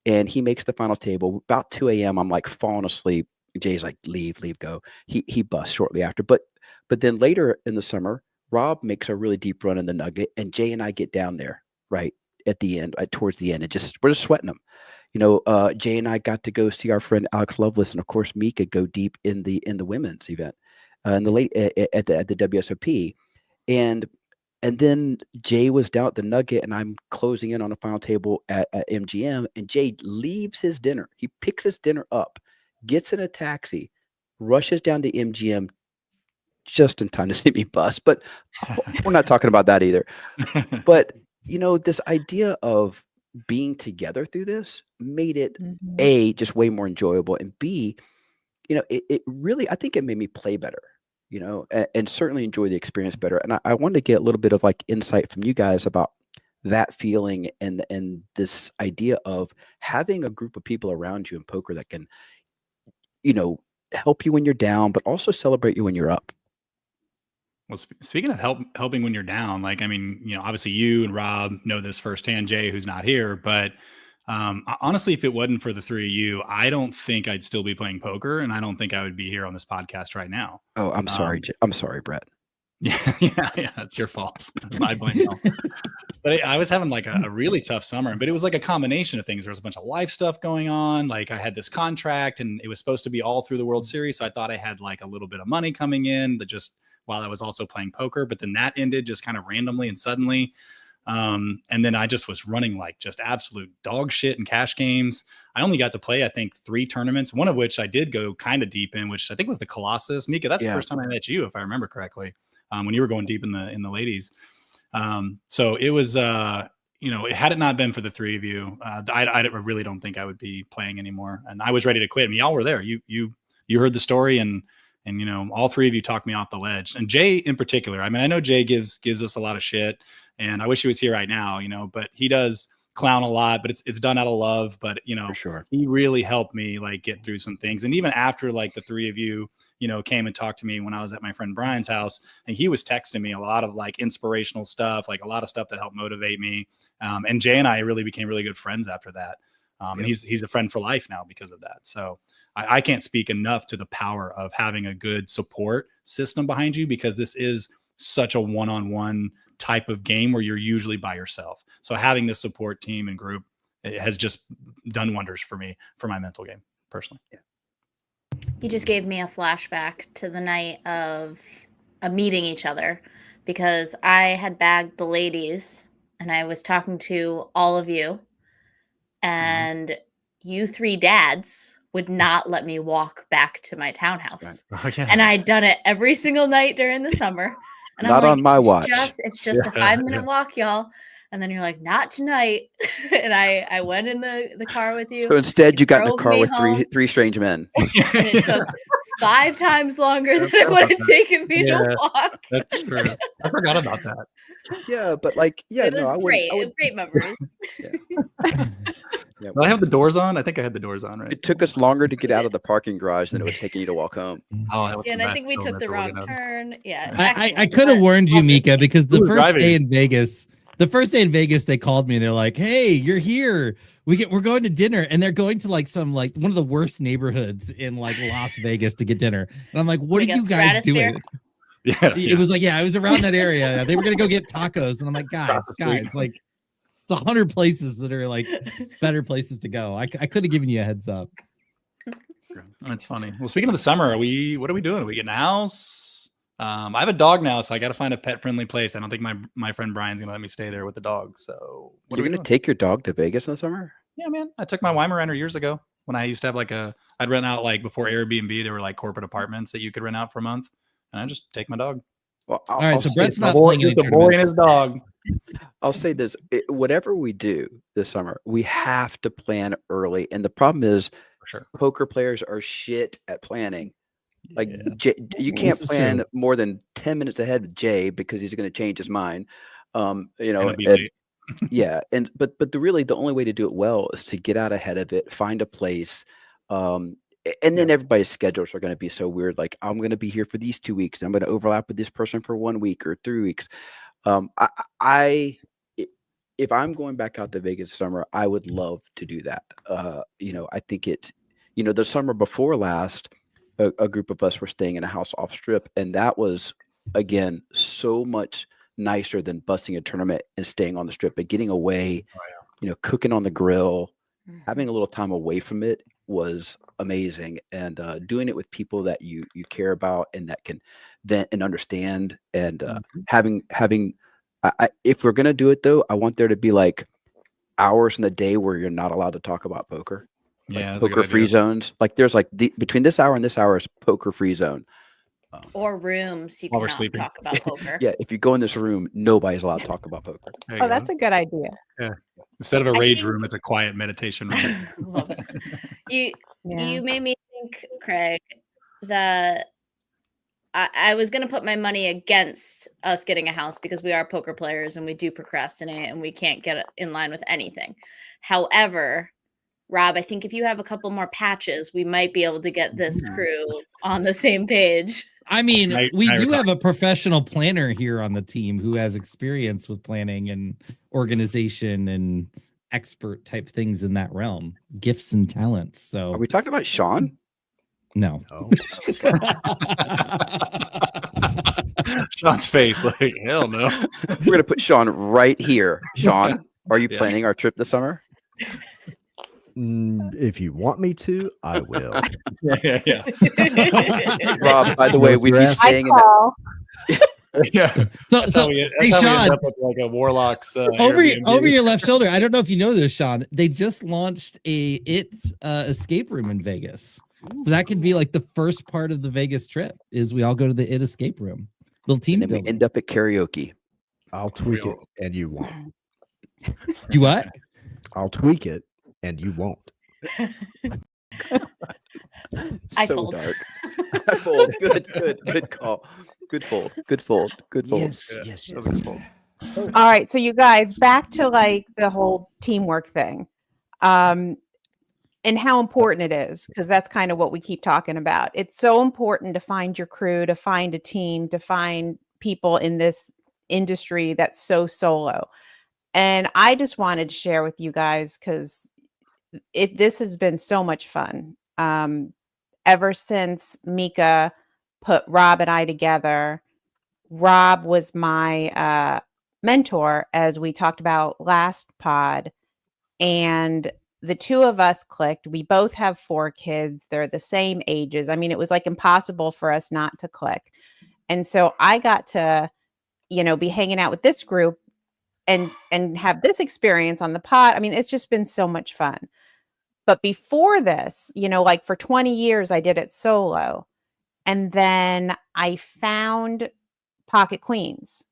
And he makes the final table. About 2 a.m., I'm like falling asleep. Jay's like, leave, go. He busts shortly after. But then later in the summer, Rob makes a really deep run in the Nugget, and Jay and I get down there right at the end, towards the end, and we're just sweating them. Jay and I got to go see our friend Alex Lovelace, and of course Mikha go deep in the women's event, in the late at the WSOP, and then Jay was down at the Nugget, and I'm closing in on the final table at MGM, and Jay leaves his dinner. He picks his dinner up, gets in a taxi, rushes down to MGM just in time to see me bust. But we're not talking about that either. But, this idea of being together through this made it, A, just way more enjoyable, and B, it really, I think it made me play better. And certainly enjoy the experience better. And I wanted to get a little bit of like insight from you guys about that feeling and this idea of having a group of people around you in poker that can, help you when you're down, but also celebrate you when you're up. Well, speaking of helping when you're down, like, I mean, obviously you and Rob know this firsthand, Jay, who's not here, but Honestly, if it wasn't for the three of you, I don't think I'd still be playing poker, and I don't think I would be here on this podcast right now. Oh, I'm sorry. I'm sorry, Brett. Yeah, it's your fault. I blame you. But I was having like a really tough summer, but it was like a combination of things. There was a bunch of life stuff going on. Like I had this contract and it was supposed to be all through the World Series. So I thought I had like a little bit of money coming in that just while I was also playing poker, but then that ended just kind of randomly and suddenly. And then I just was running like just absolute dog shit in cash games. I only got to play, I think, 3 tournaments, one of which I did go kind of deep in, which I think was the Colossus. Mika, that's the first time I met you, if I remember correctly, when you were going deep in the ladies. So it was, had it not been for the three of you, I really don't think I would be playing anymore. And I was ready to quit. I mean, y'all were there. You heard the story, and all three of you talked me off the ledge. And Jay in particular. I mean, I know Jay gives us a lot of shit, and I wish he was here right now. But he does clown a lot, but it's done out of love. But for sure, he really helped me like get through some things. And even after like the three of you, came and talked to me when I was at my friend Brian's house, and he was texting me a lot of like inspirational stuff, like a lot of stuff that helped motivate me. And Jay and I really became really good friends after that. And he's a friend for life now because of that. So I can't speak enough to the power of having a good support system behind you, because this is such a one-on-one type of game where you're usually by yourself. So having this support team and group, it has just done wonders for me, for my mental game personally. Yeah. You just gave me a flashback to the night of meeting each other, because I had bagged the ladies and I was talking to all of you, and you three dads would not let me walk back to my townhouse. Oh, yeah. And I'd done it every single night during the summer. And Not I'm like, on my watch. It's just a 5-minute walk, y'all. And then you're like, not tonight. And I went in the car with you. So instead, you got in a drove car me with home. three strange men. And it took 5 times longer than it would have taken me to walk. That's true. I forgot about that. Yeah, but like, It was great. Great memories. Yeah. Well, I have the doors on. I think I had the doors on, right? It took us longer to get out of the parking garage than it would take you to walk home. Oh, that was And I think we took the wrong turn. Yeah. I could have warned you, Mika, because the Who was first driving? day in Vegas, they called me and they're like, "Hey, you're here. We're going to dinner," and they're going to like one of the worst neighborhoods in like Las Vegas to get dinner. And I'm like, "What Like are a you guys stratosphere? doing?" Yeah, It was like, it was around that area. They were gonna go get tacos, and I'm like, guys, like it's 100 places that are like better places to go. I could have given you a heads up. That's funny. Well, speaking of the summer, what are we doing? Are we getting a house? I have a dog now, so I got to find a pet-friendly place. I don't think my friend Brian's gonna let me stay there with the dog. So what You're are we gonna doing? take your dog to Vegas in the summer? Yeah, man. I took my Weimaraner years ago when I used to have I'd rent out like before Airbnb, there were like corporate apartments that you could rent out for a month, and I just take my dog. Well, All right, so Brett's not The boy, playing any the boy and tournaments. his dog. I'll say this: whatever we do this summer, we have to plan early. And the problem is, For sure. poker players are shit at planning. Like Yeah. you can't This is plan true. more than 10 minutes ahead with Jay because he's going to change his mind. And it'll be late. Yeah, but the only way to do it well is to get out ahead of it, find a place, and then everybody's schedules are going to be so weird. Like, I'm going to be here for these 2 weeks, and I'm going to overlap with this person for 1 week or 3 weeks. If I'm going back out to Vegas this summer, I would love to do that. I think the summer before last, a group of us were staying in a house off strip, and that was again so much nicer than busting a tournament and staying on the strip, but getting away, cooking on the grill, having a little time away from it was amazing. And doing it with people that you care about and that can vent and understand, and having if we're going to do it though, I want there to be like hours in the day where you're not allowed to talk about poker. Yeah, Like that's a good poker free idea. zones. Like there's like between this hour and this hour is poker free zone. Or rooms you While we're cannot sleeping. talk about poker. Yeah, if you go in this room, nobody's allowed to talk about poker. There you Oh, that's go. a good idea. Instead of a I rage think- room, it's a quiet meditation room. Love it. You Yeah. made me think, Craig, that I was going to put my money against us getting a house because we are poker players and we do procrastinate and we can't get in line with anything. However, Rob, I think if you have a couple more patches, we might be able to get this crew on the same page. I mean, Now we you're do talking. have a professional planner here on the team who has experience with planning and organization and expert type things in that realm, gifts and talents. So Are we talking about Sean? no. Oh, Sean's face, like, hell no. We're gonna put Sean right here. Sean, are you Yeah. planning our trip this summer? if you want me to, I will. Yeah. Rob, by the Know way, what we'd you're be asking? staying in that. Call. Yeah. So, That's so how we hey, end Sean, up with like a Warlock's over Airbnb. your left shoulder. I don't know if you know this, Sean. They just launched a escape room in Vegas. So that could be like the first part of the Vegas trip is we all go to the It escape room. Little team And then we building. end up at karaoke. I'll tweak it and you won't. You what? I'll tweak it and you won't. I So fold. dark. I fold. Good call. Good fold. Good fold. Good fold. Yes. That was a good fold. All right, so you guys, back to like the whole teamwork thing, and how important it is, because that's kind of what we keep talking about. It's so important to find your crew, to find a team, to find people in this industry that's so solo. And I just wanted to share with you guys because this has been so much fun. Ever since Mikha put Rob and I together, Rob was my mentor, as we talked about last pod, and the two of us clicked. We both have 4 kids. They're the same ages. I mean, it was like impossible for us not to click. And so I got to, be hanging out with this group and have this experience on the pod. I mean, it's just been so much fun. But before this, like for 20 years, I did it solo. And then I found Pocket Queens,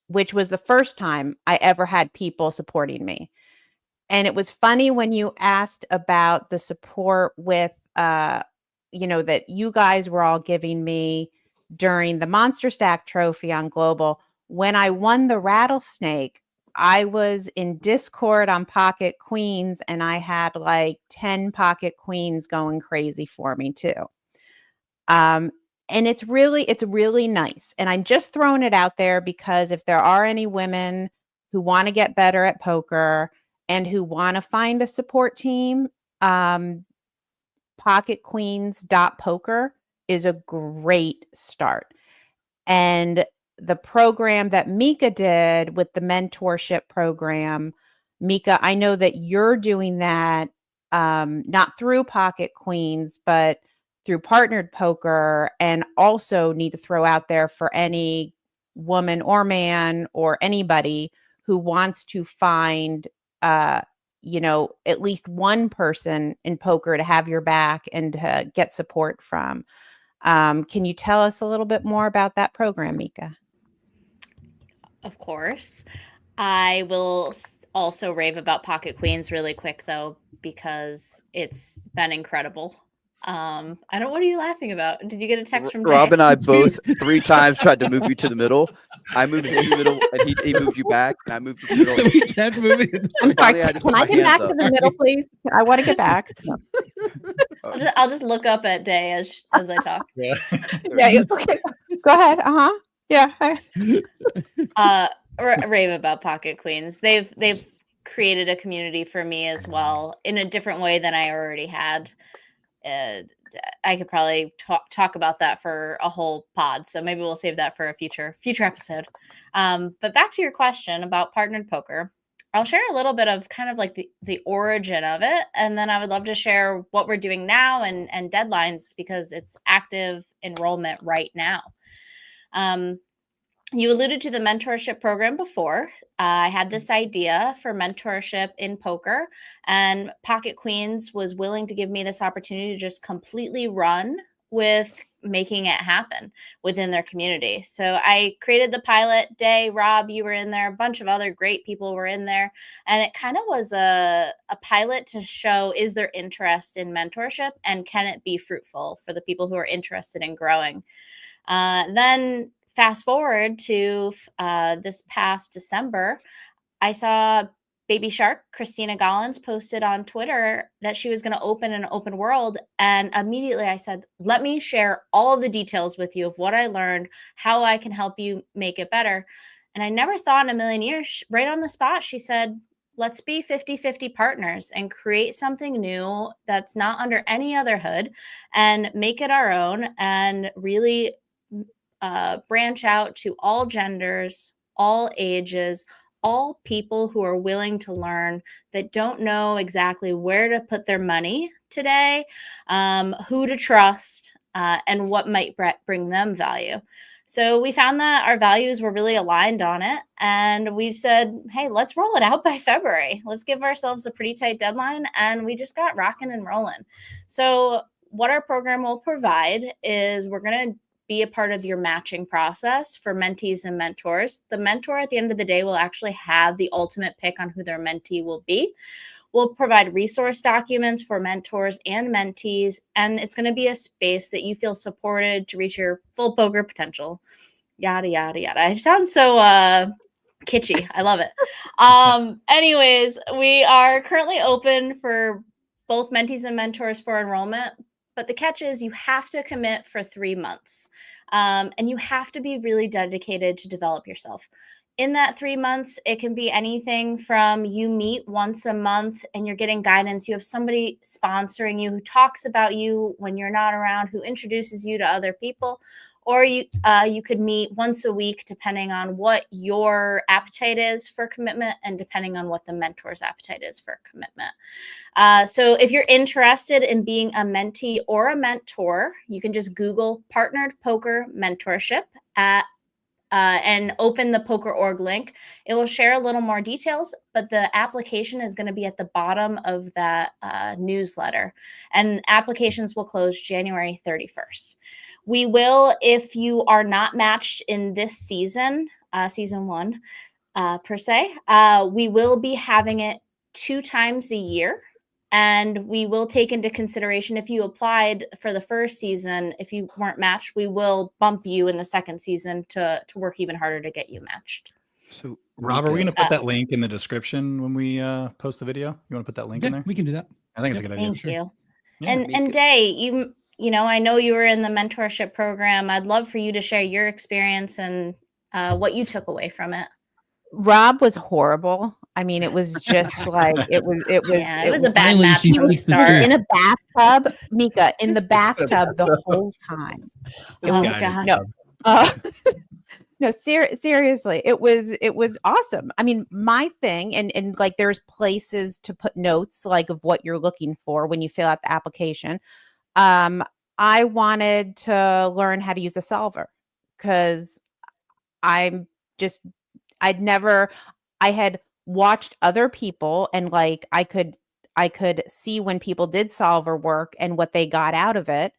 which was the first time I ever had people supporting me. And it was funny when you asked about the support with, that you guys were all giving me during the Monster Stack Trophy on Global. When I won the Rattlesnake, I was in Discord on Pocket Queens, and I had like 10 Pocket Queens going crazy for me too. And it's really nice. And I'm just throwing it out there because if there are any women who want to get better at poker and who want to find a support team, pocketqueens.poker is a great start. And the program that Mikha did with the mentorship program, Mikha, I know that you're doing that not through Pocket Queens, but through Partnered Poker, and also need to throw out there for any woman or man or anybody who wants to find, at least one person in poker to have your back and to get support from. Can you tell us a little bit more about that program, Mikha? Of course. I will also rave about Pocket Queens really quick, though, because it's been incredible. I don't. What are you laughing about? Did you get a text from Rob Jay? and I both 3 times tried to move you to the middle. I moved you to the middle, and he moved you back, and I moved you to the middle. So we kept moving. I'm sorry. Finally, I just Can put I my get back hands to up. the middle, please? I want to get back. I'll just look up at Day as I talk. Yeah. Yeah. Okay. Go ahead. Yeah. Rave about Pocket Queens. They've created a community for me as well in a different way than I already had. I could probably talk about that for a whole pod, so maybe we'll save that for a future episode. But back to your question about Partnered Poker, I'll share a little bit of kind of like the origin of it, and then I would love to share what we're doing now and deadlines, because it's active enrollment right now. You alluded to the mentorship program before. I had this idea for mentorship in poker, and Pocket Queens was willing to give me this opportunity to just completely run with making it happen within their community. So I created the pilot. Day, Rob, you were in there. A bunch of other great people were in there. And it kind of was a pilot to show, is there interest in mentorship, and can it be fruitful for the people who are interested in growing? Then fast forward to this past December, I saw Baby Shark, Christina Gollins, posted on Twitter that she was going to open an open world. And immediately I said, let me share all of the details with you of what I learned, how I can help you make it better. And I never thought in a million years, right on the spot, she said, let's be 50-50 partners and create something new that's not under any other hood and make it our own and really branch out to all genders, all ages, all people who are willing to learn, that don't know exactly where to put their money today, who to trust, and what might bring them value. So we found that our values were really aligned on it. And we said, hey, let's roll it out by February. Let's give ourselves a pretty tight deadline. And we just got rocking and rolling. So what our program will provide is we're going to be a part of your matching process for mentees and mentors. The mentor at the end of the day will actually have the ultimate pick on who their mentee will be. We'll provide resource documents for mentors and mentees, and it's going to be a space that you feel supported to reach your full poker potential. Yada, yada, yada. I sound so kitschy. I love it. Anyways, we are currently open for both mentees and mentors for enrollment, but the catch is you have to commit for 3 months, and you have to be really dedicated to develop yourself. In that 3 months, it can be anything from you meet once a month and you're getting guidance. You have somebody sponsoring you who talks about you when you're not around, who introduces you to other people, or you could meet once a week, depending on what your appetite is for commitment and depending on what the mentor's appetite is for commitment. So if you're interested in being a mentee or a mentor, you can just Google Partnered Poker Mentorship and open the poker.org link. It will share a little more details, but the application is going to be at the bottom of that newsletter, and applications will close January 31st. We will, if you are not matched in this season, season 1 per se, we will be having it 2 times a year. And we will take into consideration if you applied for the first season, if you weren't matched, we will bump you in the second season to work even harder to get you matched. So, Rob, are we going to put that link in the description when we post the video? You want to put that link in there? We can do that. I think it's a good idea. Thank you. Yeah, and Day, you know, I know you were in the mentorship program. I'd love for you to share your experience and what you took away from it. Rob was horrible. I mean, it was just like it was a bad match. He was in a bathtub, Mikha, in the bathtub the whole time. Oh God. No. No, seriously, it was awesome. I mean, my thing, and like there's places to put notes like of what you're looking for when you fill out the application. I wanted to learn how to use a solver because I had watched other people and like I could see when people did solver work and what they got out of it.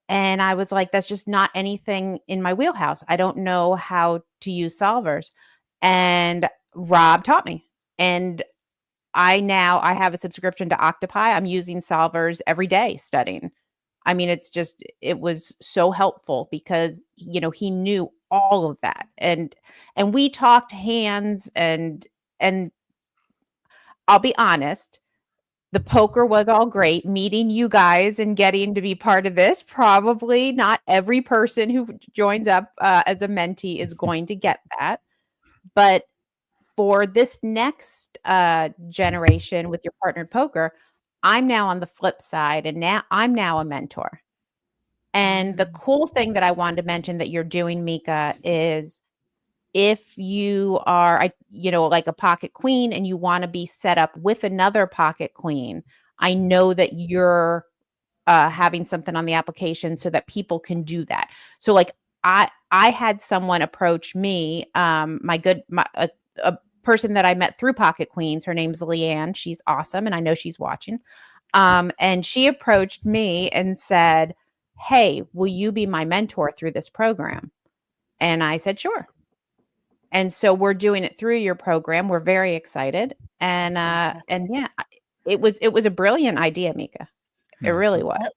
And I was like, that's just not anything in my wheelhouse. I don't know how to use solvers. And Rob taught me. And I have a subscription to Octopi. I'm using solvers every day studying. I mean, it was so helpful because, you know, he knew all of that. And we talked hands and I'll be honest, the poker was all great. Meeting you guys and getting to be part of this, probably not every person who joins up as a mentee is going to get that. But for this next generation with your partnered poker, I'm now on the flip side, and now I'm a mentor. And the cool thing that I wanted to mention that you're doing, Mikha, is if you are, like a pocket queen and you want to be set up with another pocket queen, I know that you're having something on the application so that people can do that. So like I had someone approach me, a person that I met through Pocket Queens. Her name's Leanne. She's awesome. And I know she's watching. And she approached me and said, hey, will you be my mentor through this program? And I said, sure. And so we're doing it through your program. We're very excited. And yeah, it was a brilliant idea, Mikha. It really was.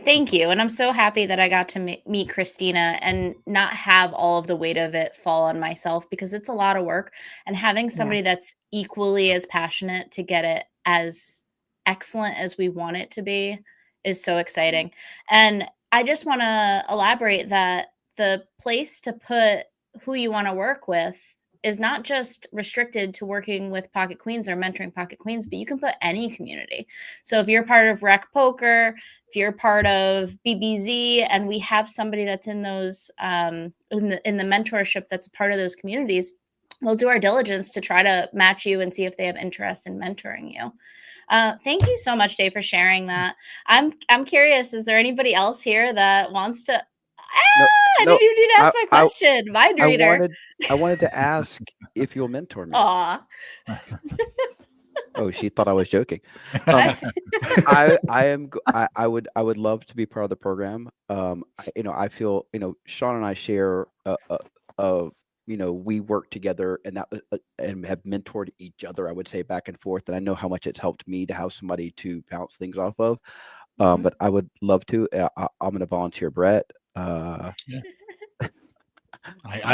Thank you. And I'm so happy that I got to meet Christina and not have all of the weight of it fall on myself, because it's a lot of work, and having somebody that's equally as passionate to get it as excellent as we want it to be is so exciting. And I just want to elaborate that the place to put who you want to work with is not just restricted to working with Pocket Queens or mentoring Pocket Queens, but you can put any community. So if you're part of Rec Poker, if you're part of BBZ, and we have somebody that's in those in the mentorship that's a part of those communities, we'll do our diligence to try to match you and see if they have interest in mentoring you. Thank you so much, Dave, for sharing that. I'm curious, is there anybody else here that wants to? I didn't even need to ask my question. Mind reader. I wanted to ask if you'll mentor me. Aw. Oh, she thought I was joking. I would love to be part of the program. I feel, Sean and I share we work together, and that and have mentored each other, I would say, back and forth. And I know how much it's helped me to have somebody to bounce things off of. But I would love to. I'm going to volunteer Brett. I'd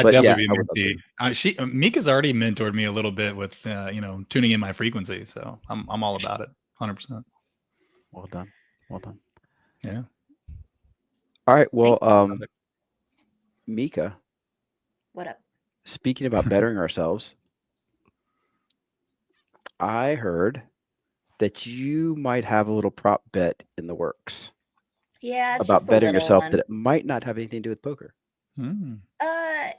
definitely be mentee. Mika's already mentored me a little bit with tuning in my frequency, so I'm all about it, 100%. Well done. Yeah. All right. Well, Mikha. What up? Speaking about bettering ourselves, I heard that you might have a little prop bet in the works. Yeah, it's about just bettering yourself one. that it might not have anything to do with poker. But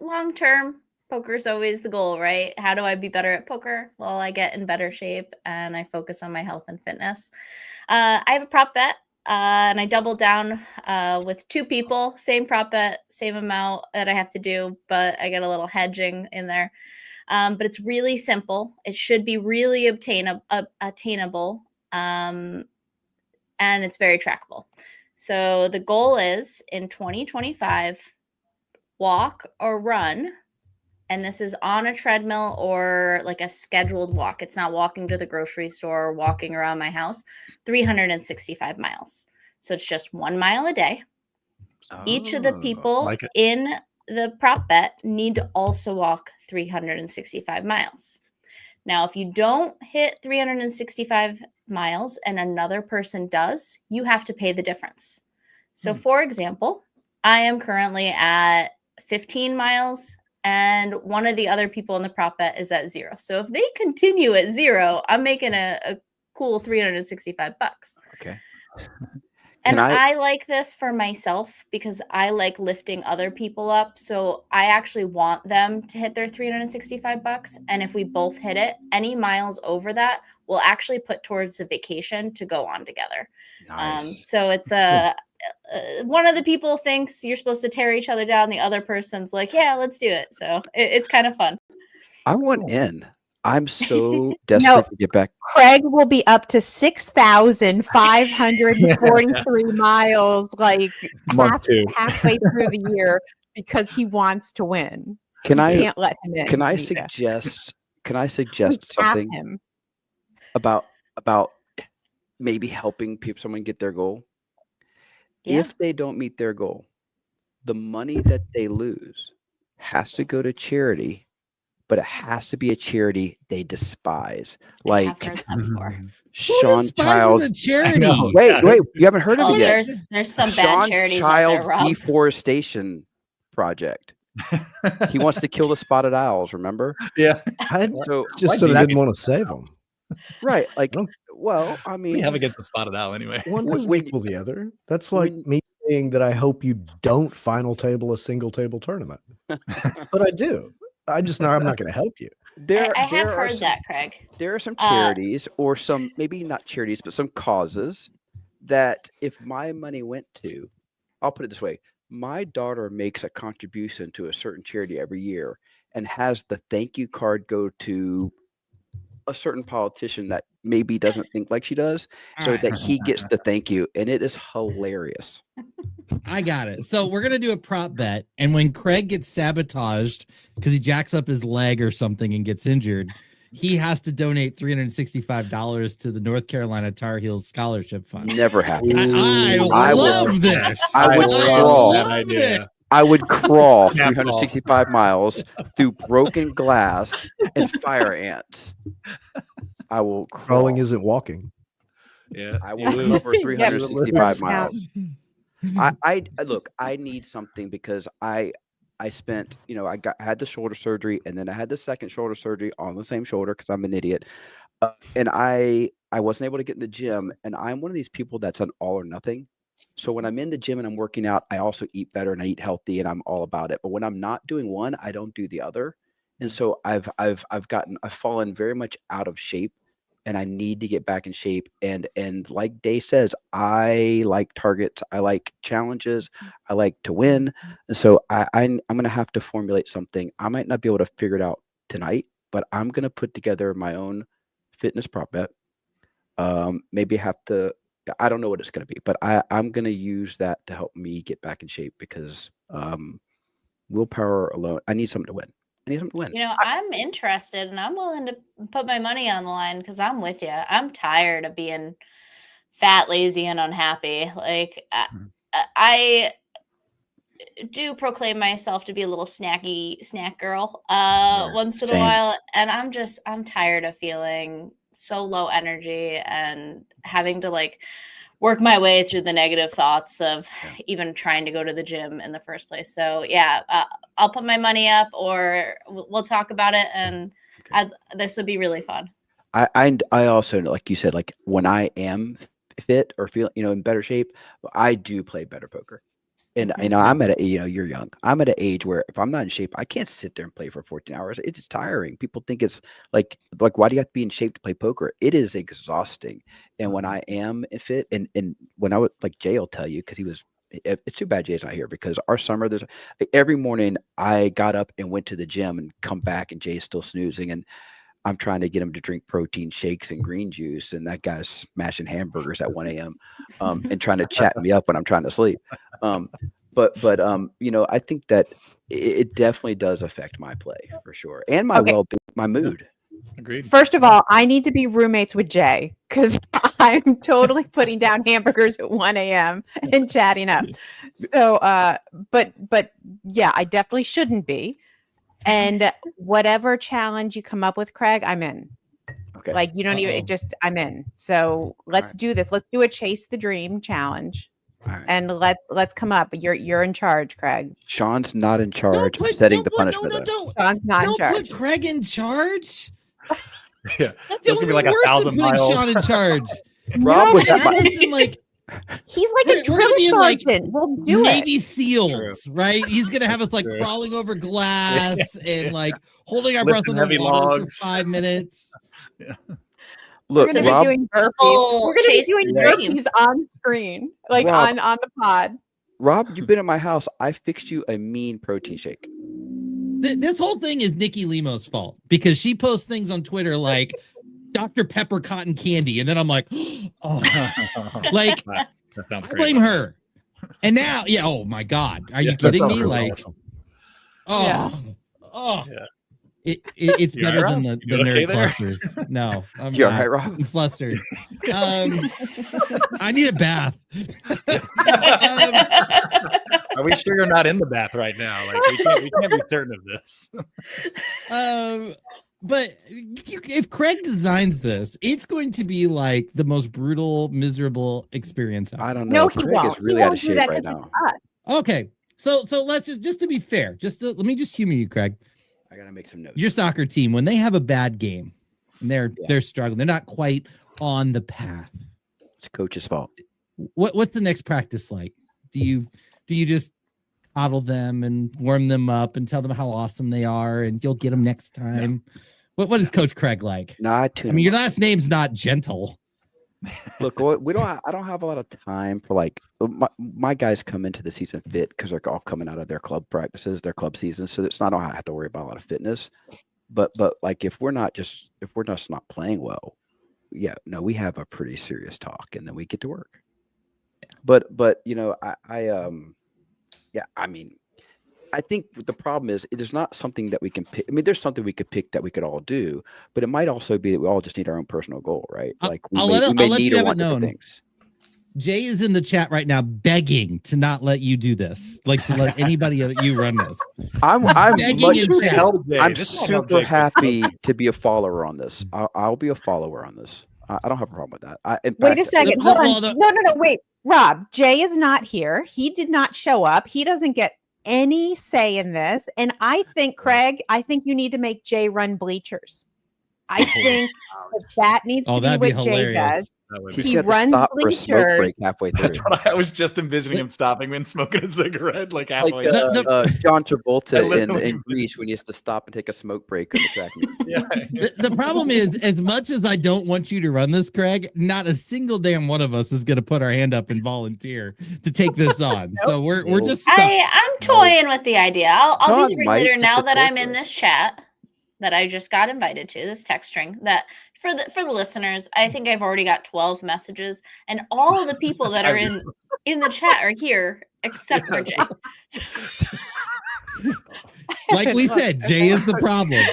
long term, poker is always the goal, right? How do I be better at poker? Well, I get in better shape and I focus on my health and fitness. I have a prop bet, and I doubled down with 2 people, same prop bet, same amount that I have to do, but I get a little hedging in there. But it's really simple. It should be really attainable, and it's very trackable. So the goal is in 2025, walk or run, and this is on a treadmill or like a scheduled walk. It's not walking to the grocery store or walking around my house, 365 miles. So it's just 1 mile a day. Each of the people in the prop bet need to also walk 365 miles. Now, if you don't hit 365 miles and another person does, you have to pay the difference. So, for example, I am currently at 15 miles and one of the other people in the prop bet is at 0. So if they continue at 0, I'm making a cool 365 bucks. Okay. And I like this for myself because I like lifting other people up. So I actually want them to hit their 365 bucks. And if we both hit it, any miles over that will actually put towards a vacation to go on together. Nice. So it's one of the people thinks you're supposed to tear each other down. The other person's like, yeah, let's do it. So it's kind of fun. I want in. I'm so desperate to get back. Craig will be up to 6,543 miles, like halfway through the year, because he wants to win. Can't let him in. Can I suggest something about maybe helping someone get their goal? Yeah. If they don't meet their goal, the money that they lose has to go to charity. But it has to be a charity they despise. Like Sean Child's charity. Wait, you haven't heard of it yet? There's some bad charities Child's out there, Rob. Deforestation Project. He wants to kill the spotted owls, remember? Yeah. I didn't want to save them. Right. Like, well, I mean, we have against the spotted owl anyway. One doesn't equal the other. That's like me saying that I hope you don't final table a single table tournament. But I do. I'm not going to help you. I have heard that, Craig. There are some charities or some, maybe not charities, but some causes that if my money went to, I'll put it this way. My daughter makes a contribution to a certain charity every year and has the thank you card go to a certain politician that maybe doesn't think like she does, so that he gets the thank you. And it is hilarious. I got it. So we're going to do a prop bet. And when Craig gets sabotaged because he jacks up his leg or something and gets injured, he has to donate $365 to the North Carolina Tar Heels Scholarship Fund. Never happened. I love this. I would crawl. I would crawl 365 miles through broken glass and fire ants. I will crawl. Crawling isn't walking. Yeah. I will cover 365 miles. I look, I need something because I I spent, I had the shoulder surgery, and then I had the second shoulder surgery on the same shoulder because I'm an idiot. And I wasn't able to get in the gym, and I'm one of these people that's an all or nothing. So when I'm in the gym and I'm working out, I also eat better and I eat healthy and I'm all about it. But when I'm not doing one, I don't do the other. And so I've fallen very much out of shape, and I need to get back in shape. And like Day says, I like targets, I like challenges, I like to win. And so I'm gonna have to formulate something. I might not be able to figure it out tonight, but I'm gonna put together my own fitness prop bet. Maybe have to. I don't know what it's going to be, but I'm going to use that to help me get back in shape because willpower alone. I need something to win. I'm interested, and I'm willing to put my money on the line because I'm with you. I'm tired of being fat, lazy, and unhappy. Like I do proclaim myself to be a little snack girl once in a while, and I'm tired of feeling so low energy and having to like work my way through the negative thoughts of even trying to go to the gym in the first place. So I'll put my money up, or we'll talk about it, and this would be really fun. I also, like you said, like when I am fit or feel in better shape, I do play better poker. And I'm at you're young. I'm at an age where if I'm not in shape, I can't sit there and play for 14 hours. It's tiring. People think it's like why do you have to be in shape to play poker? It is exhausting. And when I am fit, and when I would, like Jay will tell you, because it's too bad Jay's not here, because our summer every morning I got up and went to the gym and come back and Jay's still snoozing, and I'm trying to get him to drink protein shakes and green juice, and that guy's smashing hamburgers at 1 a.m. And trying to chat me up when I'm trying to sleep. But I think that it definitely does affect my play for sure, and my well-being, my mood. Agreed. First of all, I need to be roommates with Jay because I'm totally putting down hamburgers at 1 a.m. and chatting up. So, but yeah, I definitely shouldn't be. And whatever challenge you come up with, Craig, I'm in. Okay. Like you don't even I'm in. So let's do this. Let's do a chase the dream challenge. Right. And let's come up. You're in charge, Craig. Sean's not in charge of setting the punishment. Sean's not in charge. Don't put Craig in charge. Yeah, that's gonna be like 1,000 miles. Sean in charge. Rob was like. He's like a drill sergeant. We'll do Navy SEALs, right? He's gonna have us like crawling over glass and like holding our breath underwater for 5 minutes. Yeah. Look, we're gonna be doing burpees. We're gonna be doing burpees on screen, like Rob, on the pod. Rob, you've been at my house. I fixed you a mean protein shake. This whole thing is Nikki Limo's fault because she posts things on Twitter like Dr. Pepper cotton candy, and then I'm like, oh, like that sounds great. Blame her. And now, oh my God, are you kidding me? Like, awesome. It's better than the nerd clusters. No, you're right, Rob. I'm flustered. I need a bath. Are we sure you're not in the bath right now? Like we can't be certain of this. But if Craig designs this, it's going to be like the most brutal, miserable experience ever. I don't know. No, Craig is really out of shape right now. Okay, so let's just to be fair, let me just humor you, Craig. I gotta make some notes. Your soccer team, when they have a bad game and they're struggling, they're not quite on the path. It's coach's fault. What's the next practice like? Do you just coddle them and warm them up and tell them how awesome they are and you'll get them next time? Yeah. What is Coach Craig like? I mean, your last name's not Gentle. Look, I don't have a lot of time for like my guys come into the season fit because they're all coming out of their club practices, their club seasons. So it's not, I don't have to worry about a lot of fitness. But like if we're just not playing well, we have a pretty serious talk and then we get to work. But I think the problem is there's not something that we can pick. I mean, there's something we could pick that we could all do, but it might also be that we all just need our own personal goal, right? Like I'll let you have it known. Things. Jay is in the chat right now begging to not let you do this, like to let anybody you run this. I'm super happy to be a follower on this. I'll be a follower on this. I don't have a problem with that. Wait a second. Hold on. No. Wait, Rob, Jay is not here. He did not show up. He doesn't get any say in this. And I think, Craig, you need to make Jay run bleachers. I think that needs to be that'd be what Jay hilarious. does. He's He got to runs stop for a smoke bleachers. break halfway through. That's what I was just envisioning him stopping and smoking a cigarette like halfway. Like John Travolta literally- in Greece when he has to stop and take a smoke break on the track meet. Yeah. The problem is, as much as I don't want you to run this, Craig, not a single damn one of us is going to put our hand up and volunteer to take this on. So we're just stuck. I'm toying with the idea. I'll be the John might, ringleader just now to that I'm torture in us. this chat that I just got invited to, this text string. That for the listeners, I think I've already got 12 messages, and all of the people that are in the chat are here except for Jay. Like we said, Jay is the problem.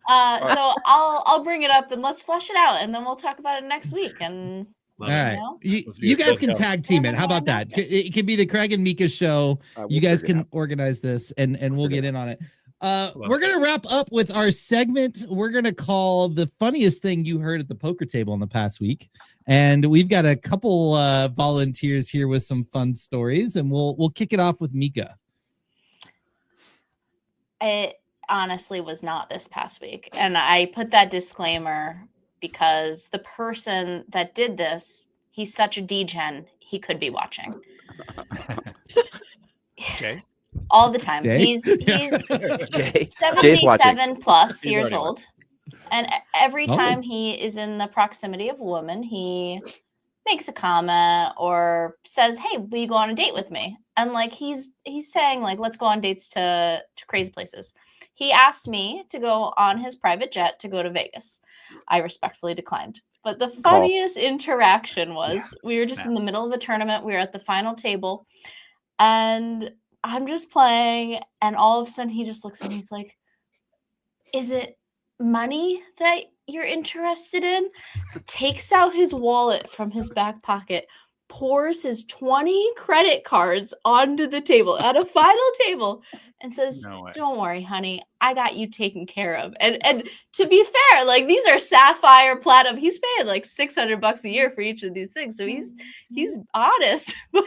So I'll bring it up and let's flesh it out, and then we'll talk about it next week. And All right, know? you guys can tag team it. How about that? It can be the Craig and Mika show. You guys can organize this, and we'll get in on it. We're gonna wrap up with our segment we're gonna call the funniest thing you heard at the poker table in the past week, and we've got a couple volunteers here with some fun stories, and we'll kick it off with Mika. It honestly was not this past week, and I put that disclaimer because the person that did this, he's such a degen, he could be watching. Okay. All the time. Jay? He's Jay's 77 plus He's years already old. And every Oh. time he is in the proximity of a woman, he makes a comment or says, "Hey, will you go on a date with me?" And like he's saying like, "Let's go on dates to crazy places." He asked me to go on his private jet to go to Vegas. I respectfully declined. But the funniest interaction was we were just in the middle of a tournament. We were at the final table, and I'm just playing, and all of a sudden he just looks at me. He's like, "Is it money that you're interested in?" Takes out his wallet from his back pocket, pours his 20 credit cards onto the table at a final table, and says, No way. "Don't worry, honey, I got you taken care of." And to be fair, like these are sapphire, platinum. He's paying like $600 a year for each of these things, so he's honest. But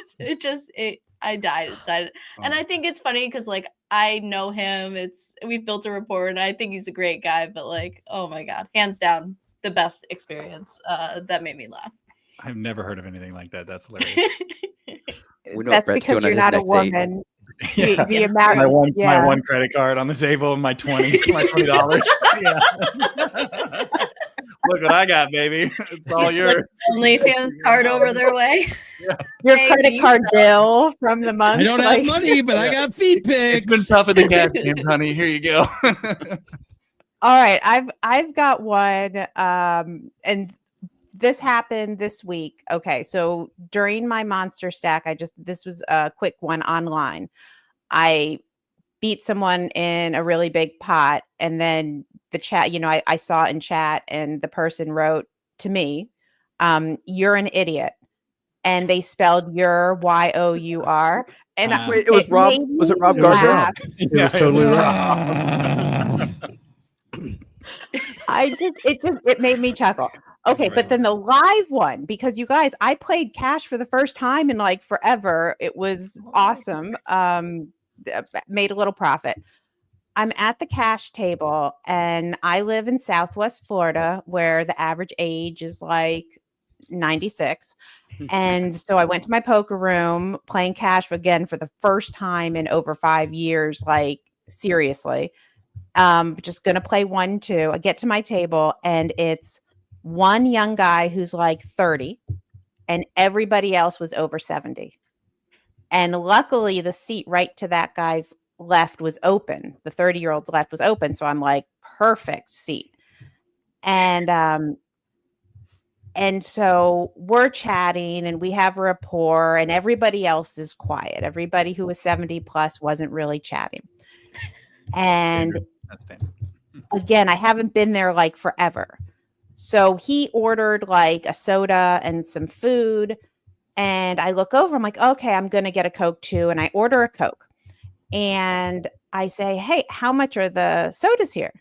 I died inside. And I think it's funny because like I know him. We've built a rapport, and I think he's a great guy. But like, oh my god, hands down, the best experience. That made me laugh. I've never heard of anything like that. That's hilarious. We know That's what Brett's because doing you're on not a his next date. woman. Yeah. The amount my of, one yeah. my one credit card on the table, my $20. Yeah. Look what I got, baby. It's all He yours. slipped OnlyFans card over their way. Your Hey, credit you card suck. bill from the month. I don't have money, but I got feed pics. It's been tough at the cash game, honey. Here you go. All right, I've got one, and this happened this week. Okay, so during my monster stack, this was a quick one online. I beat someone in a really big pot, and then the chat, I saw it in chat, and the person wrote to me, "You're an idiot," and they spelled your Y-O-U-R. And Wait, it was Rob. Was it Rob Gardner? laugh. It was totally It made me chuckle. Okay, but then the live one, because you guys, I played cash for the first time in like forever. It was awesome. Made a little profit. I'm at the cash table, and I live in Southwest Florida, where the average age is like 96. And so I went to my poker room playing cash again for the first time in over 5 years, like seriously. Just gonna play 1-2. I get to my table, and it's one young guy who's like 30, and everybody else was over 70. And luckily, the seat right to that guy's left was open. The 30-year-old's left was open, so I'm like, perfect seat. And so we're chatting, and we have a rapport, and everybody else is quiet. Everybody who was 70 plus wasn't really chatting. And That's standard. again, I haven't been there like forever. So he ordered like a soda and some food. And I look over, I'm like, okay, I'm going to get a Coke too. And I order a Coke. And I say, "Hey, how much are the sodas here?"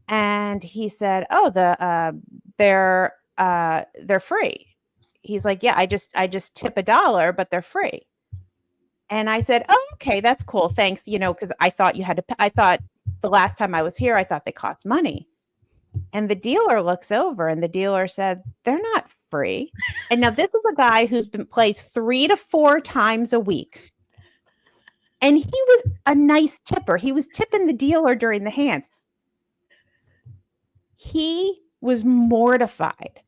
And he said, "Oh, they're free." He's like, "Yeah, I just tip $1, but they're free." And I said, oh, okay, that's cool. Thanks. Because I thought I thought the last time I was here, I thought they cost money. And the dealer looks over and the dealer said, they're not free. And now this is a guy who's been plays 3 to 4 times a week. And he was a nice tipper. He was tipping the dealer during the hands. He was mortified.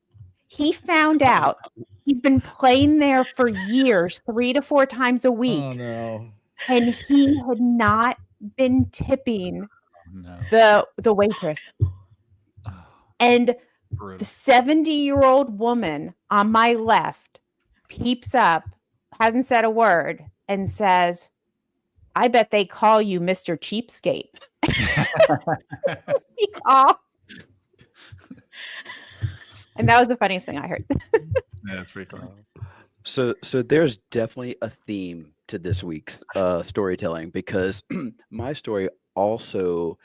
He found out he's been playing there for years, 3 to 4 times a week. Oh no. And he had not been tipping the waitress. And the 70-year-old woman on my left peeps up, hasn't said a word, and says, I bet they call you Mr. Cheapskate. And that was the funniest thing I heard. Yeah, that's pretty cool. So there's definitely a theme to this week's storytelling, because my story also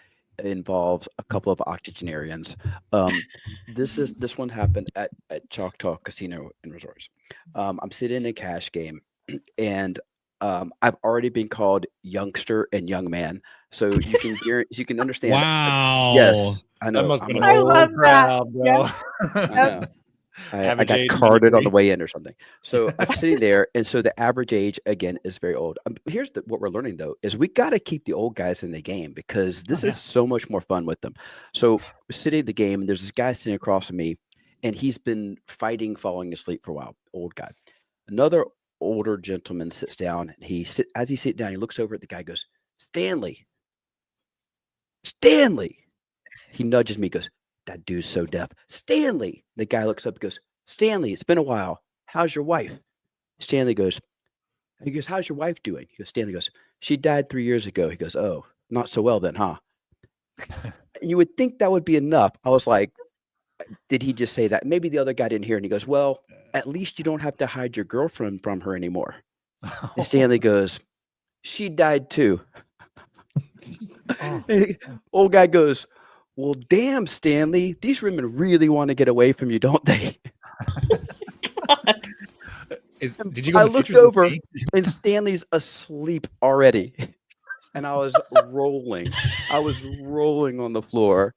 involves a couple of octogenarians. This one happened at Choctaw Casino and Resorts. I'm sitting in a cash game, and I've already been called youngster and young man, so you can understand. Wow. Yes, I know. That must have been I a love whole crowd, that. bro. Yeah. I know. I Average got age carded on the 23. way in or something. So I'm sitting there, and so the average age again is very old. Here's what we're learning though: is we got to keep the old guys in the game, because this is so much more fun with them. So we're sitting at the game, and there's this guy sitting across from me, and he's been fighting falling asleep for a while. Old guy. Another older gentleman sits down, and as he sits down, he looks over at the guy, goes, Stanley. He nudges me, goes, that dude's so deaf. Stanley. The guy looks up and goes, Stanley, it's been a while. How's your wife? Stanley goes, how's your wife doing? Stanley goes, she died 3 years ago. He goes, oh, not so well then, huh? You would think that would be enough. I was like, did he just say that? Maybe the other guy didn't hear. And he goes, well, at least you don't have to hide your girlfriend from her anymore. And Stanley goes, she died too. Old guy goes, well, damn, Stanley, these women really want to get away from you, don't they? Did you go I to the looked Futures over, Museum? and Stanley's asleep already. And I was rolling. I was rolling on the floor.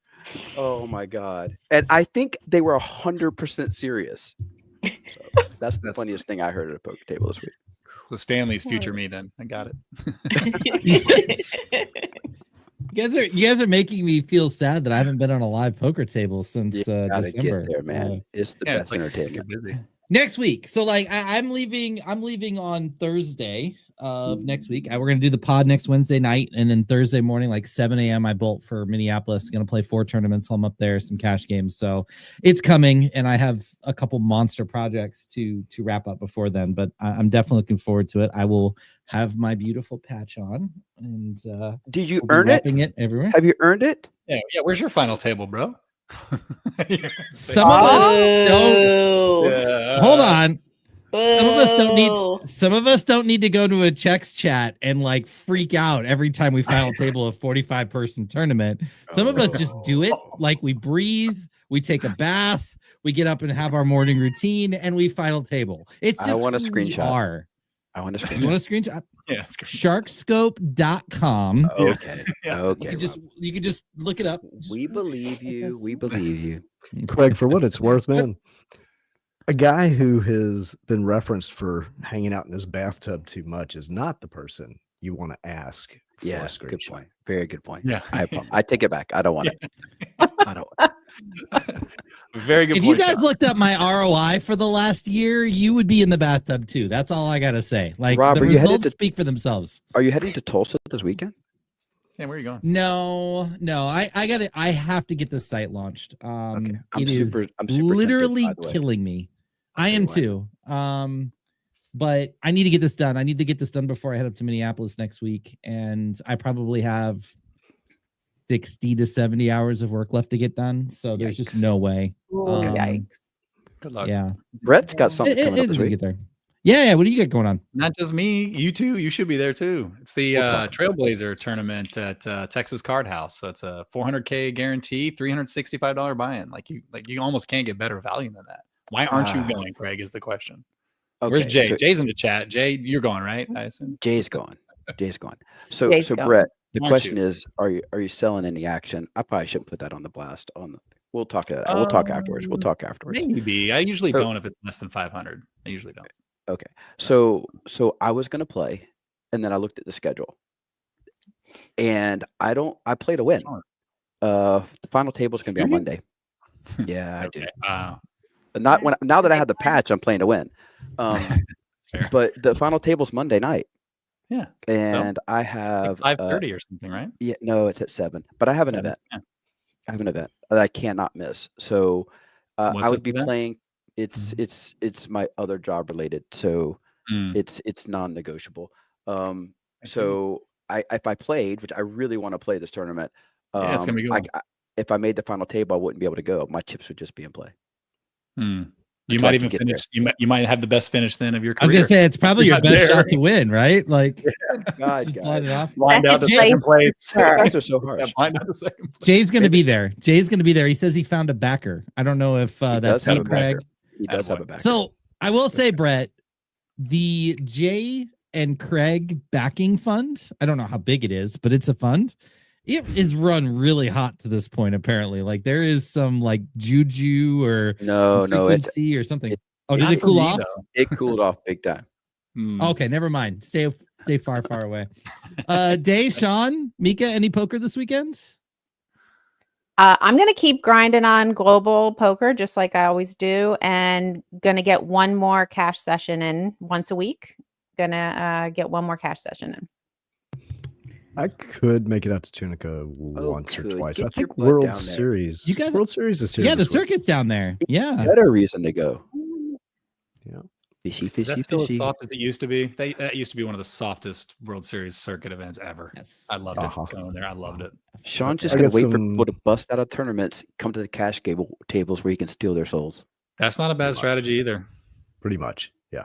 Oh, my God. And I think they were 100% serious. So that's the funniest thing I heard at a poker table this week. So Stanley's future me then. I got it. You guys are making me feel sad that I haven't been on a live poker table since Gotta December. get there, man. It's the best entertainment. Next week. So like I'm leaving on Thursday of next week. We're gonna do the pod next Wednesday night, and then Thursday morning, like 7 a.m. I bolt for Minneapolis. Gonna play 4 tournaments while I'm up there, some cash games. So it's coming, and I have a couple monster projects to wrap up before then. But I'm definitely looking forward to it. I will have my beautiful patch on, and did you earn it? Everywhere. Have you earned it? Yeah. Where's your final table, bro? Some of us don't. Yeah. Hold on. Some of us don't need to go to a checks chat and like freak out every time we final table a 45-person tournament. Some of us just do it like we breathe, we take a bath, we get up and have our morning routine, and we final table. It's just I want a screenshot. I want a screenshot. You want a screenshot? Yeah, Sharkscope.com. Okay. Yeah. Okay. You can just look it up. We believe you. We believe you. Craig, for what it's worth, man, a guy who has been referenced for hanging out in his bathtub too much is not the person you want to ask for a screenshot. Good point. Very good point. Yeah. I take it back. I don't want it. I don't. Very good If point. you guys looked up my ROI for the last year, you would be in the bathtub too. That's all I gotta say. Like Rob, the are you headed results to- speak for themselves. Are you heading to Tulsa this weekend? Yeah, where are you going? No, I have to get this site launched. Okay. It is I'm super literally tempted, by the way. killing me. I am Very too. But I need to get this done. I need to get this done before I head up to Minneapolis next week. And I probably have 60 to 70 hours of work left to get done. So there's just no way. Yikes. Good luck. Yeah. Brett's got something coming up this It'll week. get there. Yeah. What do you got going on? Not just me, you too. You should be there too. It's the We'll talk. Trailblazer tournament at Texas Card House. So it's a $400K guarantee, $365 buy-in. Like you almost can't get better value than that. Why aren't you going, Craig? Is the question. Where's Jay? so Jay's in the chat. Jay, you're going, right? I assume. Jay's gone. Jay's gone. So Jay's so going. Brett, the Aren't question you? is, are you selling any action? I probably shouldn't put that on the blast. We'll talk afterwards. We'll talk afterwards. Maybe. I usually So- don't if it's less than 500. I usually don't. Okay. So I was gonna play, and then I looked at the schedule, and I play to win. The final table is gonna be on Monday. Yeah, I do. Okay. Wow. But now that I have the patch, I'm playing to win. Fair. But the final table's Monday night, Yeah. and I have 5:30 or something, right? Yeah, no, it's at 7. But I have an 7, event. yeah. I have an event that I cannot miss. So What's I this would be event? playing. It's my other job related, so it's non-negotiable. So if I played, which I really want to play this tournament, Yeah, it's gonna be good. if I made the final table, I wouldn't be able to go. My chips would just be in play. You might even finish. You might have the best finish then of your I was career. gonna say it's probably your Not best there. shot to win, right? Like, God, just blind it off. Blind out to Second second place. sir. Guys are so harsh. Yeah, blind out to second place. Jay's gonna be there. Jay's gonna be there. He says he found a backer. I don't know if does that's have you, a Craig. backer. He does have a backer. So I will say, Brett, the Jay and Craig backing fund. I don't know how big it is, but it's a fund. It is run really hot to this point. Apparently, like there is some like juju or no, frequency or something. Did Not it for cool me, off? though. it cooled off big time. Okay, never mind. Stay far away. Day, Sean, Mika, any poker this weekend? I'm going to keep grinding on global poker just like I always do, and going to get one more cash session in once a week. Going to get one more cash session in. I could make it out to Tunica once or good. twice. Get I your think butt World down there. Series. You guys- World Series is here. Yeah, the this week. circuit's down there. Yeah. Better reason to go. Yeah. Fishy, Is fishy, that still as fishy. soft as it used to be? That used to be one of the softest World Series circuit events ever. Yes. I loved Uh-huh. it going there. I loved it. Sean's just I gonna got wait for some- people to bust out of tournaments, come to the cash tables where you can steal their souls. That's not a bad strategy either. Pretty much. Yeah.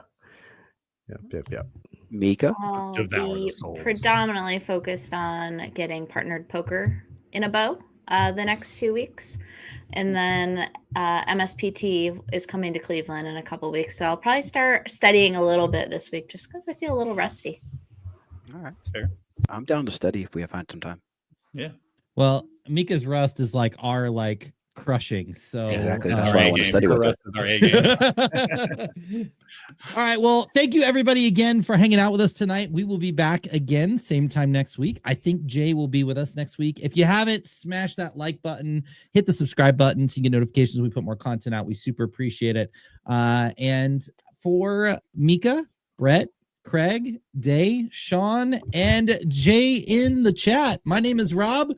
Yep. Mika, I'll Devour the be souls. predominantly focused on getting partnered poker in a bow the next 2 weeks. And then MSPT is coming to Cleveland in a couple weeks. So I'll probably start studying a little bit this week just because I feel a little rusty. all right, That's fair. I'm down to study if we find some time. Yeah. Well, Mika's rust is like our like crushing. So Exactly. That's Our why I A want to game. study The with it. rest is our A game. All right. Well, thank you everybody again for hanging out with us tonight. We will be back again, same time next week. I think Jay will be with us next week. If you haven't, smash that like button, hit the subscribe button so you get notifications when we put more content out. We super appreciate it. And for Mika, Brett, Craig, Day, Sean, and Jay in the chat, my name is Rob.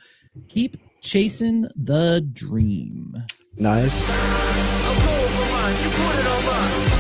Keep chasing the dream. Nice. I'm going for mine. You put it on mine.